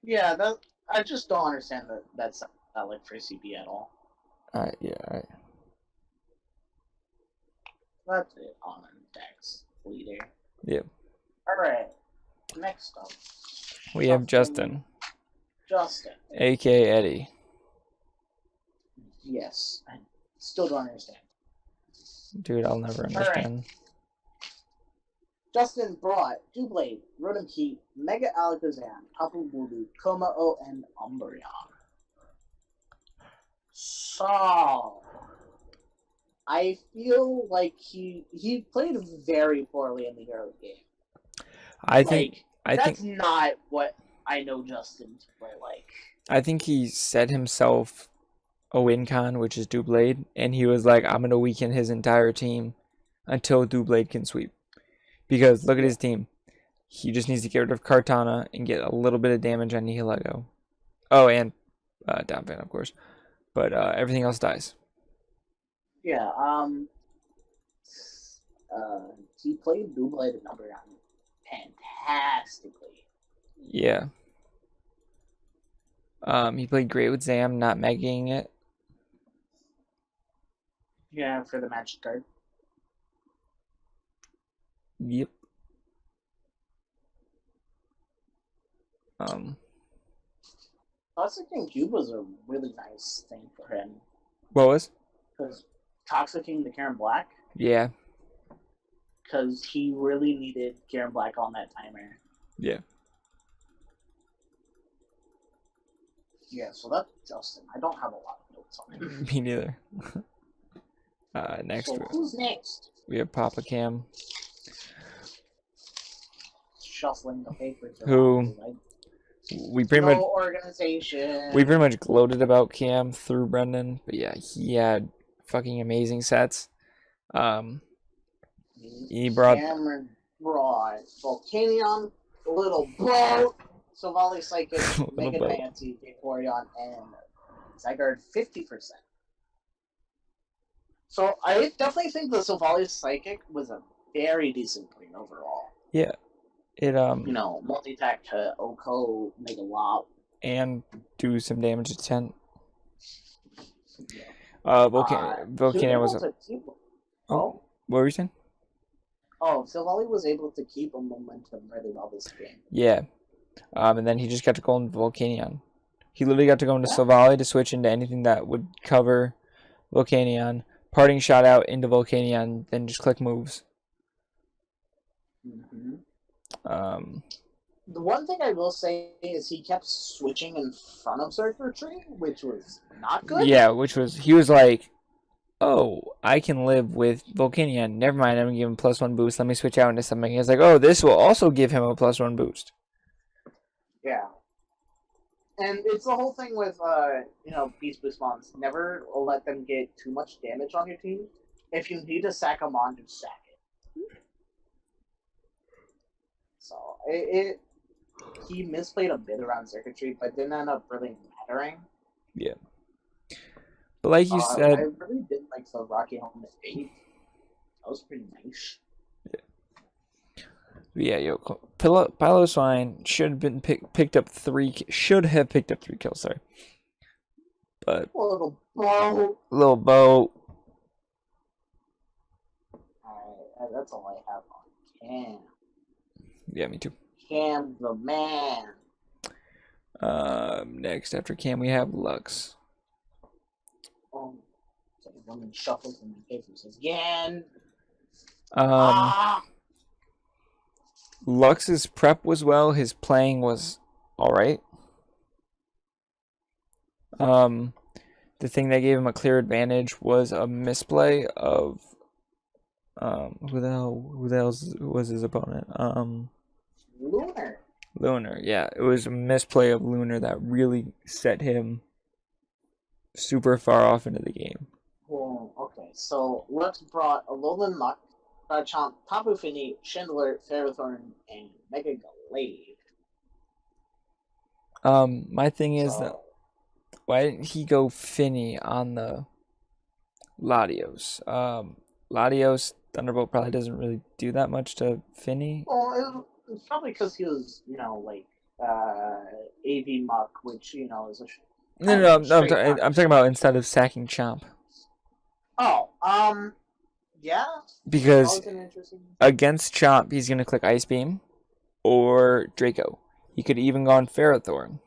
Speaker 2: Yeah, I just don't understand that's not for CB at all.
Speaker 1: Alright.
Speaker 2: That's it on Dex leader.
Speaker 1: Yeah.
Speaker 2: Alright, next up.
Speaker 1: We have Justin. A.K.A. Eddie.
Speaker 2: Yes, I still don't understand.
Speaker 1: Dude, I'll never understand.
Speaker 2: Right. Justin brought Doublade, Rotom Heat, Mega Alakazam, Tapu Bulu, Komao, and Umbreon. So I feel like he played very poorly in the early game.
Speaker 1: I think
Speaker 2: that's not what I know Justin to play like.
Speaker 1: I think he set himself a win con, which is Doublade, and he was like, I'm going to weaken his entire team until Doublade can sweep. Because look at his team. He just needs to get rid of Kartana and get a little bit of damage on Nihilego. Oh, and Downfan, of course. But everything else dies.
Speaker 2: Yeah, he played Doublade and Umbreon fantastically.
Speaker 1: Yeah. He played great with Zam, not megaing it.
Speaker 2: Yeah, for the magic card.
Speaker 1: Yep.
Speaker 2: Toxicking Cube was a really nice thing for him.
Speaker 1: What was?
Speaker 2: Because Toxicking the Karen Black?
Speaker 1: Yeah.
Speaker 2: Because he really needed Karen Black on that timer.
Speaker 1: Yeah.
Speaker 2: Yeah, so that's Justin. I don't have a lot of notes on him.
Speaker 1: Me neither. Next.
Speaker 2: So who's next?
Speaker 1: We have Papa Cam.
Speaker 2: Shuffling the papers.
Speaker 1: Who we pretty much
Speaker 2: organization.
Speaker 1: We pretty much gloated about Cam through Brendan, but yeah, he had fucking amazing sets. He brought
Speaker 2: Volcanion, Little Boat, Silvally Psychic,
Speaker 1: Little
Speaker 2: Mega
Speaker 1: boat.
Speaker 2: Diancie, Vaporeon, and Zygarde 50%. So I definitely think the Silvally Psychic was a very decent clean overall.
Speaker 1: Yeah. It
Speaker 2: You know, multi-attack to Oko, Mega Wop.
Speaker 1: and do some damage to 10.
Speaker 2: Yeah.
Speaker 1: Volcano was a...
Speaker 2: Oh,
Speaker 1: what were you saying?
Speaker 2: Oh, Silvally was able to keep a momentum really well this game.
Speaker 1: Yeah. And then he just got to go into Volcanion. He literally got to go into Silvally to switch into anything that would cover Volcanion. Parting shot out into Volcanion, then just click moves.
Speaker 2: Mm-hmm. The one thing I will say is he kept switching in front of Circuitry, which was not good.
Speaker 1: Yeah, he was like, oh, I can live with Volcanion. Never mind, I'm going to give him +1 boost. Let me switch out into something. He's like, oh, this will also give him a +1 boost.
Speaker 2: Yeah. And it's the whole thing with, Beast Boost Mons. Never let them get too much damage on your team. If you need to sack a Mon, just sack it. So, he misplayed a bit around Circuitry, but didn't end up really mattering.
Speaker 1: Yeah. But like you said...
Speaker 2: I really did like the Rocky Helmet 8. That was pretty nice.
Speaker 1: Yeah, Piloswine should have been picked up 3. Should have picked up 3 kills. Sorry, but
Speaker 2: little boat.
Speaker 1: Little boat.
Speaker 2: Alright, that's all I have on Cam.
Speaker 1: Yeah, me too.
Speaker 2: Cam the man.
Speaker 1: Next after Cam we have Lux.
Speaker 2: So the woman shuffles and papers again.
Speaker 1: Lux's prep was well. His playing was all right. The thing that gave him a clear advantage was a misplay of who the hell was his opponent? Lunar, yeah. It was a misplay of Lunar that really set him super far off into the game.
Speaker 2: Well, okay, so Lux brought Alolan Muck, Garchomp, Tapu Fini, Chandler, Ferrothorn, and Mega Glade.
Speaker 1: My thing is that why didn't he go Fini on the Latios? Latios Thunderbolt probably doesn't really do that much to Fini.
Speaker 2: Well, it's probably because he was, AV Muck, which, is a...
Speaker 1: No, I'm talking about instead of sacking Chomp.
Speaker 2: Oh, yeah.
Speaker 1: Because against Chomp, he's gonna click Ice Beam or Draco. He could even go on Ferrothorn.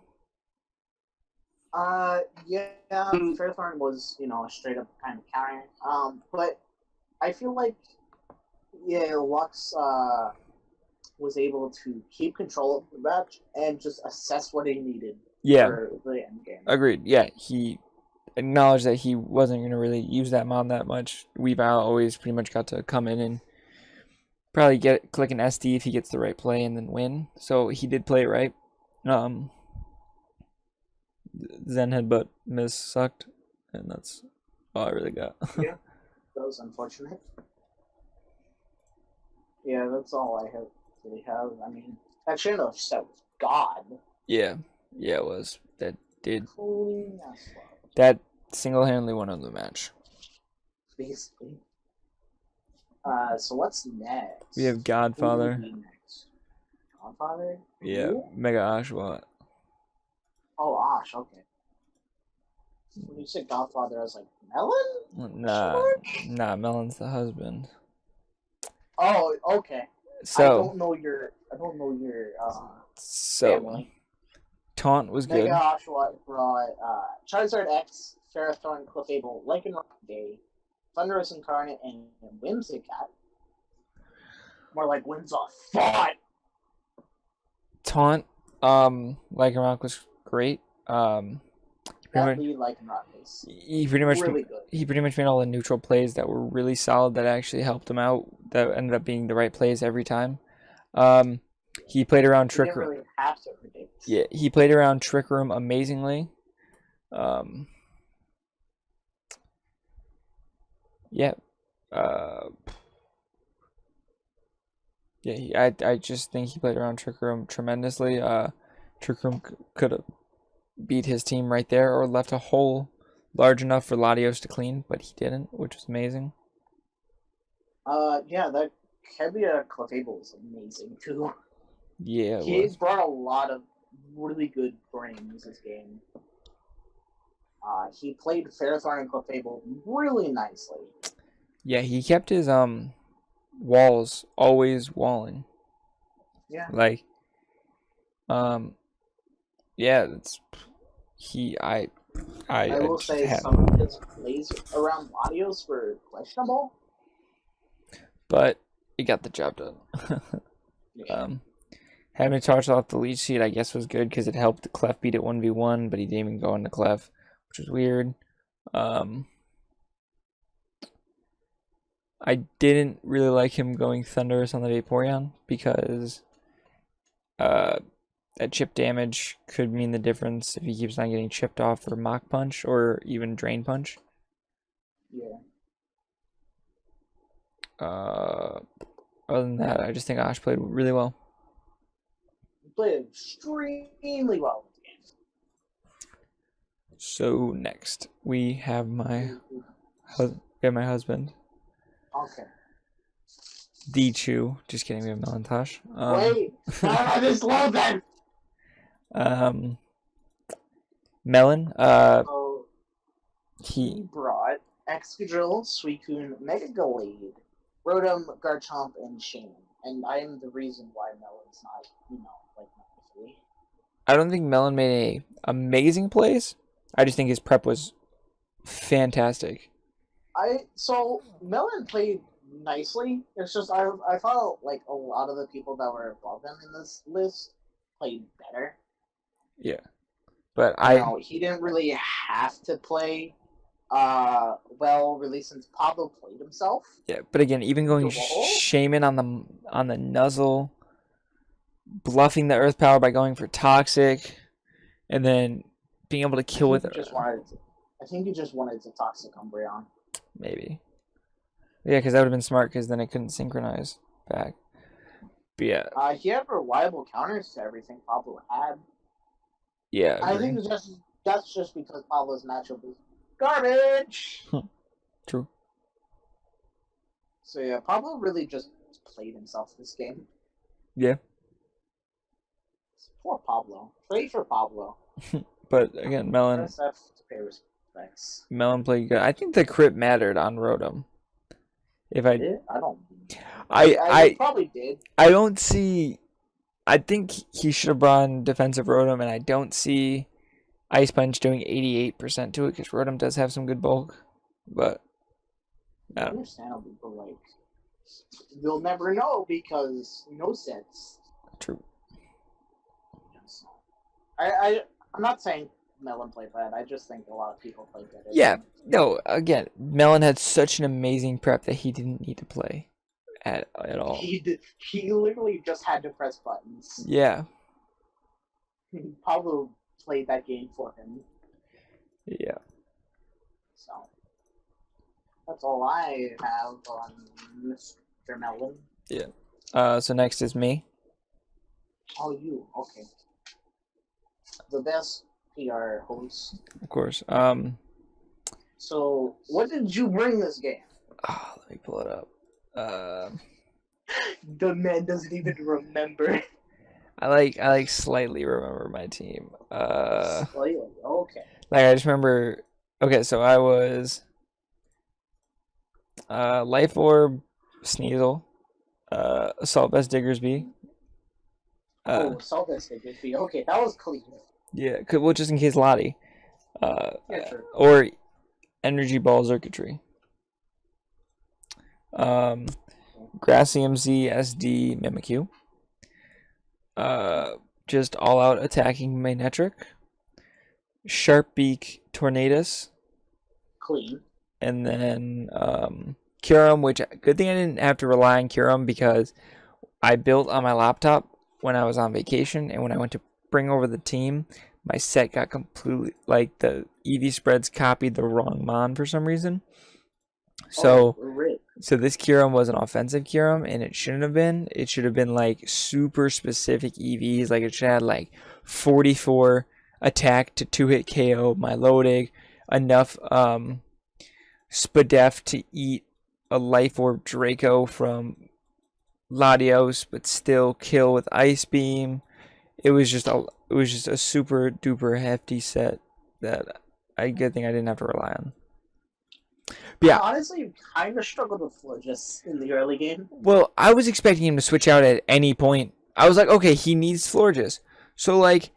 Speaker 2: Yeah, Ferrothorn was, straight up kind of countering. But I feel like, Lux, was able to keep control of the match and just assess what he needed for the end game.
Speaker 1: Agreed. Yeah, he acknowledged that he wasn't going to really use that Mon that much. Weavile always pretty much got to come in and probably click an SD if he gets the right play and then win. So he did play it right. Zen Headbutt miss sucked, and that's all I really got.
Speaker 2: Yeah, that was unfortunate. Yeah, that's all I really have. I mean, that Shadow set was God.
Speaker 1: Yeah, it was. That did. That single-handedly won on the match.
Speaker 2: Basically. So what's next?
Speaker 1: We have Godfather.
Speaker 2: Godfather?
Speaker 1: Yeah, Mega Oshawott.
Speaker 2: Oh, Osh, okay. When you said Godfather, I was like, Melon?
Speaker 1: Nah, Melon's the husband.
Speaker 2: Oh, okay.
Speaker 1: So
Speaker 2: I don't know your family.
Speaker 1: Taunt was good.
Speaker 2: Mega Oshawott brought Charizard X, Ferrothorn, Clefable, Lycanroc Day, Thunderous Incarnate, and Whimsicott. More like Winds Off Fought.
Speaker 1: Taunt, Lycanroc was great. He pretty much made all the neutral plays that were really solid that actually helped him out. That ended up being the right plays every time. He played around Trick Room.
Speaker 2: Really have to predict.
Speaker 1: Yeah, he played around Trick Room amazingly. Yeah. Yeah, I just think he played around Trick Room tremendously. Trick Room could have beat his team right there or left a hole large enough for Latios to clean, but he didn't, which was amazing.
Speaker 2: Yeah, that Kebia Clefable is amazing too.
Speaker 1: Yeah, it
Speaker 2: He
Speaker 1: was.
Speaker 2: brought a lot of really good brains this game. He played Fairthorn and Clefable really nicely.
Speaker 1: Yeah, he kept his walls always walling.
Speaker 2: Yeah.
Speaker 1: Like, yeah, it's I
Speaker 2: will
Speaker 1: just
Speaker 2: say
Speaker 1: had,
Speaker 2: some of his plays around Latios were questionable.
Speaker 1: but he got the job done.
Speaker 2: Yeah.
Speaker 1: Having to charge off the lead sheet, I guess, was good because it helped Clef beat it 1v1, but he didn't even go into Clef, which was weird. I didn't really like him going Thunderous on the Vaporeon because that chip damage could mean the difference if he keeps on getting chipped off for Mach Punch or even Drain Punch.
Speaker 2: Yeah.
Speaker 1: Other than that, I just think Ash played really well.
Speaker 2: He played extremely well with the game.
Speaker 1: So next we have my husband.
Speaker 2: Okay.
Speaker 1: D-Chew. Just kidding, we have Melantosh.
Speaker 2: Wait! I just love that!
Speaker 1: Melon,
Speaker 2: So,
Speaker 1: he
Speaker 2: brought Excadrill, Suicune, Mega Gallade, Rotom, Garchomp, and Shaymin. And I am the reason why Melon's not, like number 3.
Speaker 1: I don't think Melon made a amazing plays. I just think his prep was fantastic.
Speaker 2: So Melon played nicely. It's just I felt like a lot of the people that were above him in this list played better.
Speaker 1: Yeah, but
Speaker 2: he didn't really have to play well, really, since Pablo played himself.
Speaker 1: Yeah, but again, even going Shaman on the Nuzzle, bluffing the Earth Power by going for Toxic, and then being able to kill with it.
Speaker 2: I think he just wanted to Toxic Umbreon.
Speaker 1: Maybe. Yeah, because that would have been smart, because then it couldn't synchronize back. But yeah.
Speaker 2: He had reliable counters to everything Pablo had.
Speaker 1: Yeah,
Speaker 2: I think that's just because Pablo's matchup is garbage.
Speaker 1: True.
Speaker 2: So yeah, Pablo really just played himself this game.
Speaker 1: Yeah.
Speaker 2: Poor Pablo. Pray for Pablo.
Speaker 1: But again, Melon.
Speaker 2: Press F to pay respects.
Speaker 1: Melon played good. I think the crit mattered on Rotom. If I
Speaker 2: don't.
Speaker 1: I
Speaker 2: probably did.
Speaker 1: I don't see. I think he should have brought defensive Rotom, and I don't see Ice Punch doing 88% to it because Rotom does have some good bulk, but
Speaker 2: understandable. But like, you'll never know because no sense.
Speaker 1: True.
Speaker 2: I'm not saying Melon played bad. I just think a lot of people played better.
Speaker 1: Yeah. No. Again, Melon had such an amazing prep that he didn't need to play at all.
Speaker 2: He literally just had to press buttons.
Speaker 1: Yeah.
Speaker 2: Pablo played that game for him.
Speaker 1: Yeah.
Speaker 2: So that's all I have on Mr. Melon.
Speaker 1: Yeah. So next is me.
Speaker 2: Oh, you. Okay. The best PR host.
Speaker 1: Of course.
Speaker 2: So, what did you bring this game?
Speaker 1: Let me pull it up.
Speaker 2: The man doesn't even remember.
Speaker 1: I like slightly remember my team.
Speaker 2: Slightly, okay.
Speaker 1: Like I just remember. Okay, so I was Life Orb, Sneasel, Assault Vest Diggersby.
Speaker 2: Assault Vest Diggersby. Okay, that was clean.
Speaker 1: Yeah, well, just in case Lottie.
Speaker 2: Sure.
Speaker 1: Or Energy Ball Circuitry. Grassy MZ SD Mimikyu. Just all out attacking Magnetric. Sharpbeak Tornadus.
Speaker 2: Clean.
Speaker 1: And then Kyurem, which good thing I didn't have to rely on Kyurem because I built on my laptop when I was on vacation, and when I went to bring over the team, my set got completely the EV spreads copied the wrong mon for some reason. So So this Kyurem was an offensive Kyurem, and it shouldn't have been. It should have been like super specific EVs. Like it should have had like 44 attack to 2-hit KO my Lodig, enough Spadef to eat a Life Orb Draco from Latios, but still kill with Ice Beam. It was just a super duper hefty set that good thing I didn't have to rely on. But yeah,
Speaker 2: honestly, kind of struggled with Florges in the early game.
Speaker 1: Well, I was expecting him to switch out at any point. I was like, okay, he needs Florges, so like,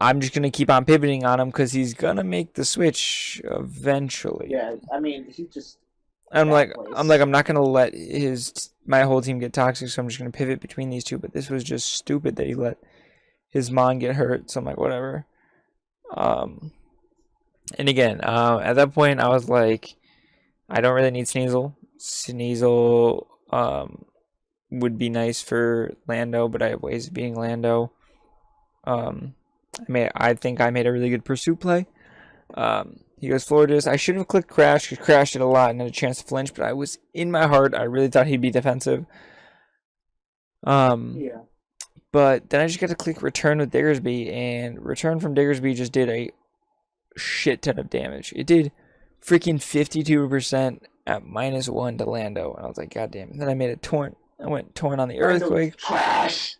Speaker 1: I'm just gonna keep on pivoting on him because he's gonna make the switch eventually.
Speaker 2: Yeah, I mean, he just.
Speaker 1: I'm like, I'm not gonna let my whole team get toxic, so I'm just gonna pivot between these two. But this was just stupid that he let his Mon get hurt. So I'm like, whatever. And again, at that point, I was like, I don't really need Sneasel. Sneasel would be nice for Lando, but I have ways of being Lando. I think I made a really good pursuit play. He goes Florges. I should have clicked Crash, because Crash did a lot and had a chance to flinch, but I was in my heart. I really thought he'd be defensive.
Speaker 2: Yeah.
Speaker 1: But then I just got to click Return with Diggersby, and Return from Diggersby just did a shit ton of damage. It did freaking 52% at -1 to Lando, and I was like, God damn. And then I made a Torn. I went Torn on the Earthquake.
Speaker 2: Trash.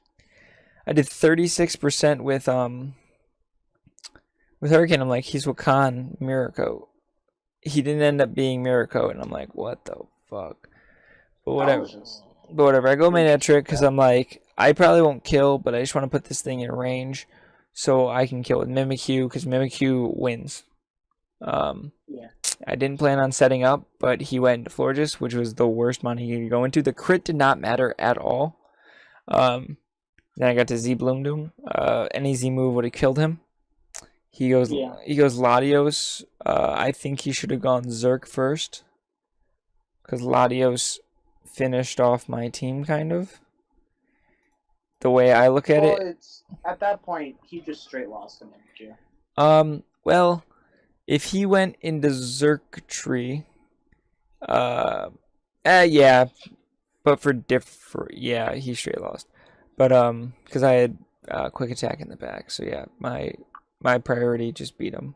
Speaker 1: I did 36% with Hurricane. I'm like, he's Wakan Miracle. He didn't end up being Miracle, and I'm like, what the fuck? But whatever. I go main trick because I'm like, I probably won't kill, but I just want to put this thing in range so I can kill with Mimikyu, because Mimikyu wins.
Speaker 2: Yeah.
Speaker 1: I didn't plan on setting up, but he went into Florges, which was the worst mon he could go into. The crit did not matter at all. Then I got to Z Bloom Doom. Any Z move would have killed him. He goes Latios. I think he should have gone Zerk first, because Latios finished off my team, kind of. The way I look at it.
Speaker 2: At that point, he just straight lost him.
Speaker 1: Well, if he went into Zerktree, yeah, but yeah, he straight lost. But because I had quick attack in the back, so yeah, my priority just beat him.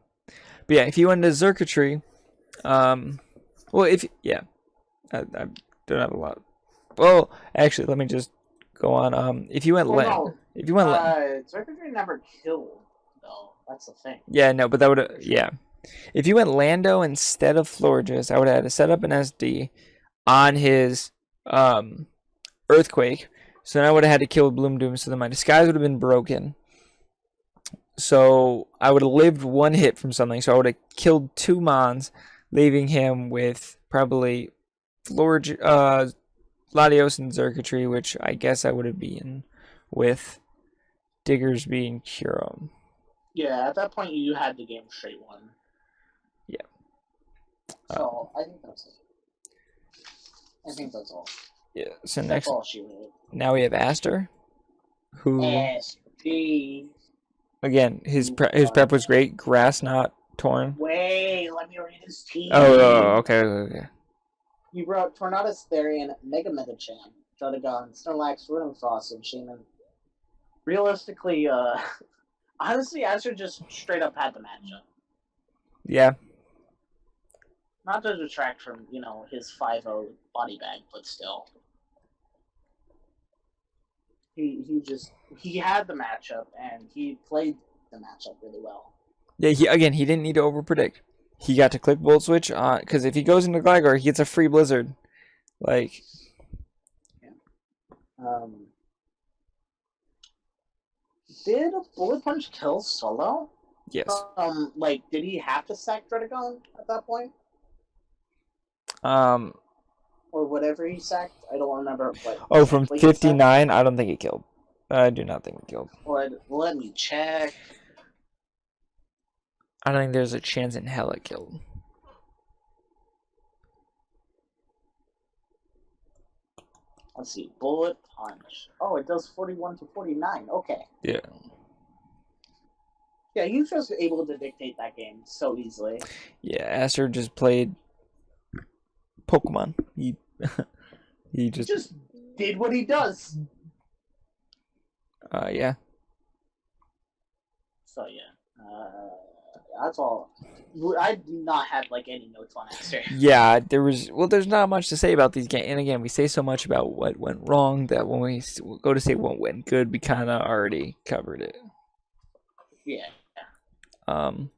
Speaker 1: But yeah, if he went into Zerktree, well, I don't have a lot. Well, actually, let me just go on. If you went
Speaker 2: Zerktree never killed though. That's the thing.
Speaker 1: Yeah, no, but that would If you went Lando instead of Florges, I would have had to set up an SD on his Earthquake. So then I would have had to kill with Bloom Doom, so then my disguise would have been broken. So I would have lived one hit from something, so I would have killed 2 Mons, leaving him with probably Latios and Zerktree, which I guess I would have been with Diggersby and Kyurem.
Speaker 2: Yeah, at that point you had the game straight won.
Speaker 1: Yeah.
Speaker 2: So I think that's it. I think that's all.
Speaker 1: Yeah. So
Speaker 2: that's all she wrote.
Speaker 1: Now we have Aster, who again his prep was great. Grass not torn.
Speaker 2: Wait, let me read his team.
Speaker 1: Oh, okay.
Speaker 2: You brought Tornadus Therian, Mega Champ, Jodagon, Snorlax, Frost, and Shaman. Realistically, honestly, Aster just straight up had the matchup.
Speaker 1: Yeah.
Speaker 2: Not to detract from, his 5-0 body bag, but still. He had the matchup, and he played the matchup really well.
Speaker 1: Yeah, he didn't need to overpredict. He got to click Volt Switch on, because if he goes into Gligar, he gets a free Blizzard. Like,
Speaker 2: yeah. Did Bullet Punch kill Solo?
Speaker 1: Yes.
Speaker 2: Did he have to sack Druddigon at that point? Or whatever he sacked? I don't remember.
Speaker 1: From 59? I don't think he killed. I do not think he killed.
Speaker 2: Let me check.
Speaker 1: I don't think there's a chance in hell it killed.
Speaker 2: Let's see. Bullet Punch. Oh, it does 41 to 49. Okay.
Speaker 1: Yeah.
Speaker 2: Yeah, he was just able to dictate that game so easily.
Speaker 1: Yeah, Aster just played Pokemon. He He
Speaker 2: He
Speaker 1: just
Speaker 2: just did what he does.
Speaker 1: yeah.
Speaker 2: So yeah, that's all. I do not have like any notes on Esther.
Speaker 1: Yeah, there's not much to say about these games. And again, we say so much about what went wrong that when we go to say what went good, we kind of already covered it.
Speaker 2: Yeah.
Speaker 1: So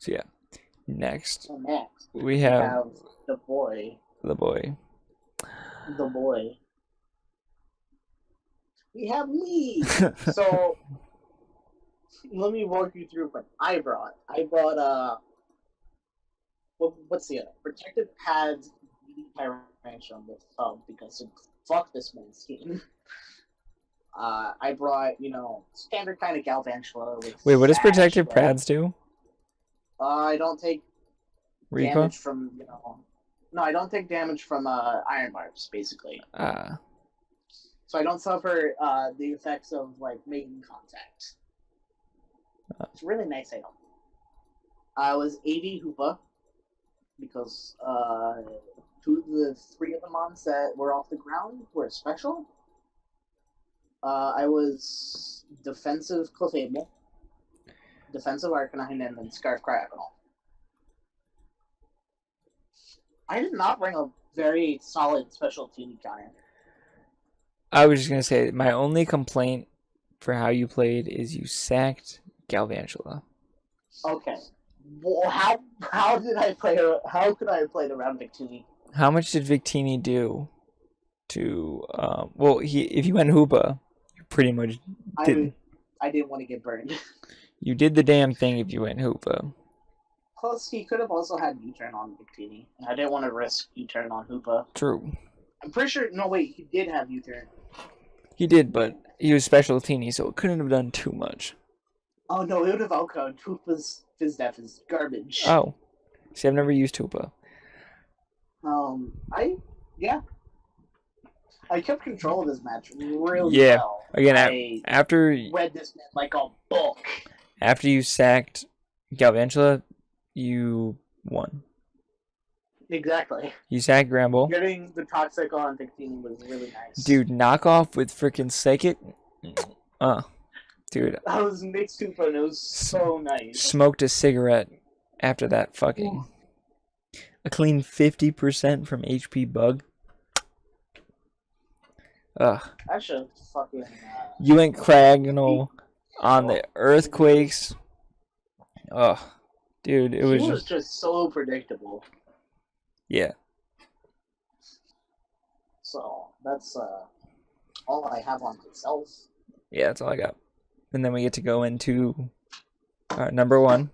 Speaker 1: yeah. Next.
Speaker 2: So next
Speaker 1: We have
Speaker 2: the boy.
Speaker 1: the boy.
Speaker 2: The boy. We have me. So let me walk you through what I brought. I brought what's the other? Protective pads, tarantula with thumb because fuck this man's skin. I brought, standard kind of galvantula with
Speaker 1: Wait, what does
Speaker 2: sash,
Speaker 1: protective
Speaker 2: but,
Speaker 1: pads do?
Speaker 2: I don't take
Speaker 1: Recoil?
Speaker 2: damage from, no, I don't take damage from iron barbs, basically. So I don't suffer the effects of, like, making contact. It's a really nice item. I was 80 Hoopa, because 2 of the 3 of the mons that were off the ground were special. I was defensive Clefable, defensive Arcanine, and then Scarf Cryogonal. I did not bring a very solid special team counter.
Speaker 1: I was just gonna say my only complaint for how you played is you sacked Galvantula.
Speaker 2: Okay. Well, how did I play? How could I have played around Victini?
Speaker 1: How much did Victini do? To if you went Hoopa, you pretty much did.
Speaker 2: I didn't want to get burned.
Speaker 1: You did the damn thing if you went Hoopa.
Speaker 2: Plus, he could have also had U-turn on Victini, and I didn't want to risk U-turn on Hoopa.
Speaker 1: True.
Speaker 2: I'm pretty sure. No, wait, he did have U-turn.
Speaker 1: He did, but he was special teeny, so it couldn't have done too much.
Speaker 2: Oh no, it would have outcome. Hoopa's Fizdef is garbage.
Speaker 1: Oh, see, I've never used Hoopa.
Speaker 2: I kept control of this match really well.
Speaker 1: Again, after
Speaker 2: read this man like a book.
Speaker 1: After you sacked Galvantula, you won.
Speaker 2: Exactly.
Speaker 1: You sacked Gramble.
Speaker 2: Getting the Toxic on Victini was really nice.
Speaker 1: Dude, knockoff with freaking Psychic. Dude.
Speaker 2: That was mixed Hoopa and it was so nice.
Speaker 1: Smoked a cigarette after that fucking. A clean 50% from HP Bug. Ugh.
Speaker 2: I should fucking.
Speaker 1: You went Cragnal on the Earthquakes. Ugh. Dude, it was
Speaker 2: just so predictable.
Speaker 1: Yeah.
Speaker 2: So, that's all I have on myself.
Speaker 1: Yeah, that's all I got. And then we get to go into number 1.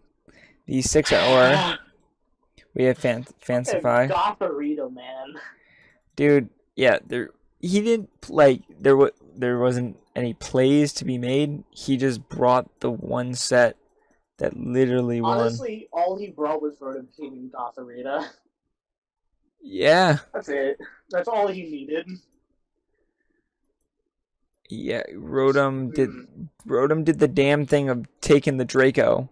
Speaker 1: The 6-hour. We have Fancify.
Speaker 2: Gotharita, man.
Speaker 1: Dude, yeah, there wasn't any plays to be made. He just brought the one set that literally won.
Speaker 2: Honestly, all he brought was Rotom King and Gotharita.
Speaker 1: Yeah.
Speaker 2: That's it. That's all he needed.
Speaker 1: Yeah, Rotom did the damn thing of taking the Draco.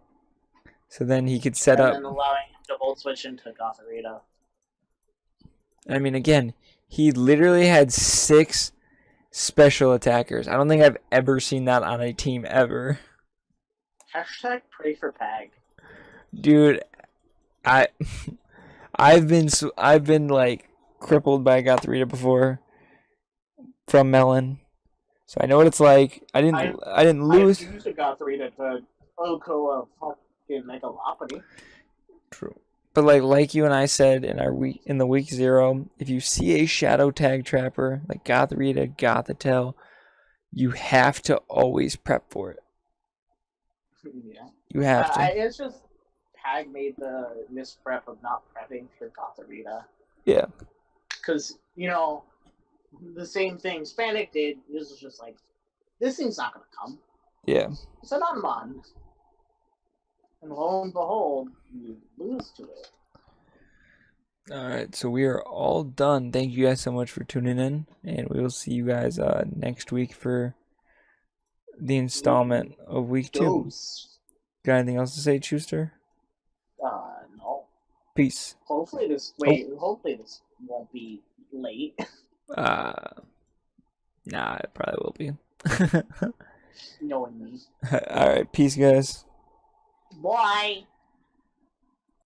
Speaker 1: So then he could set up.
Speaker 2: And then allowing him to Volt Switch into Gotharita.
Speaker 1: I mean, again, he literally had 6 special attackers. I don't think I've ever seen that on a team ever.
Speaker 2: Hashtag pray for Pag.
Speaker 1: Dude, I've been like crippled by Gotharita before from Melon. So I know what it's like. I didn't lose.
Speaker 2: I used a Gotharita to Oko a fucking Megalopody.
Speaker 1: True. But like you and I said in the week 0, if you see a shadow tag trapper like Gotharita, Gothitelle, you have to always prep for it.
Speaker 2: Yeah.
Speaker 1: You have to.
Speaker 2: It's just Pag made the misprep of not prepping for Gotharita.
Speaker 1: Yeah.
Speaker 2: Because, the same thing Spanik did. This was just like, this thing's not going to come.
Speaker 1: Yeah.
Speaker 2: It's an Unmon. And lo and behold, you lose to it.
Speaker 1: Alright, so we are all done. Thank you guys so much for tuning in. And we will see you guys next week for the installment of week 2. Got anything else to say, Schuster?
Speaker 2: No.
Speaker 1: Peace.
Speaker 2: Hopefully this won't be late.
Speaker 1: Nah, it probably will be.
Speaker 2: Knowing me.
Speaker 1: All right, peace, guys.
Speaker 2: Bye.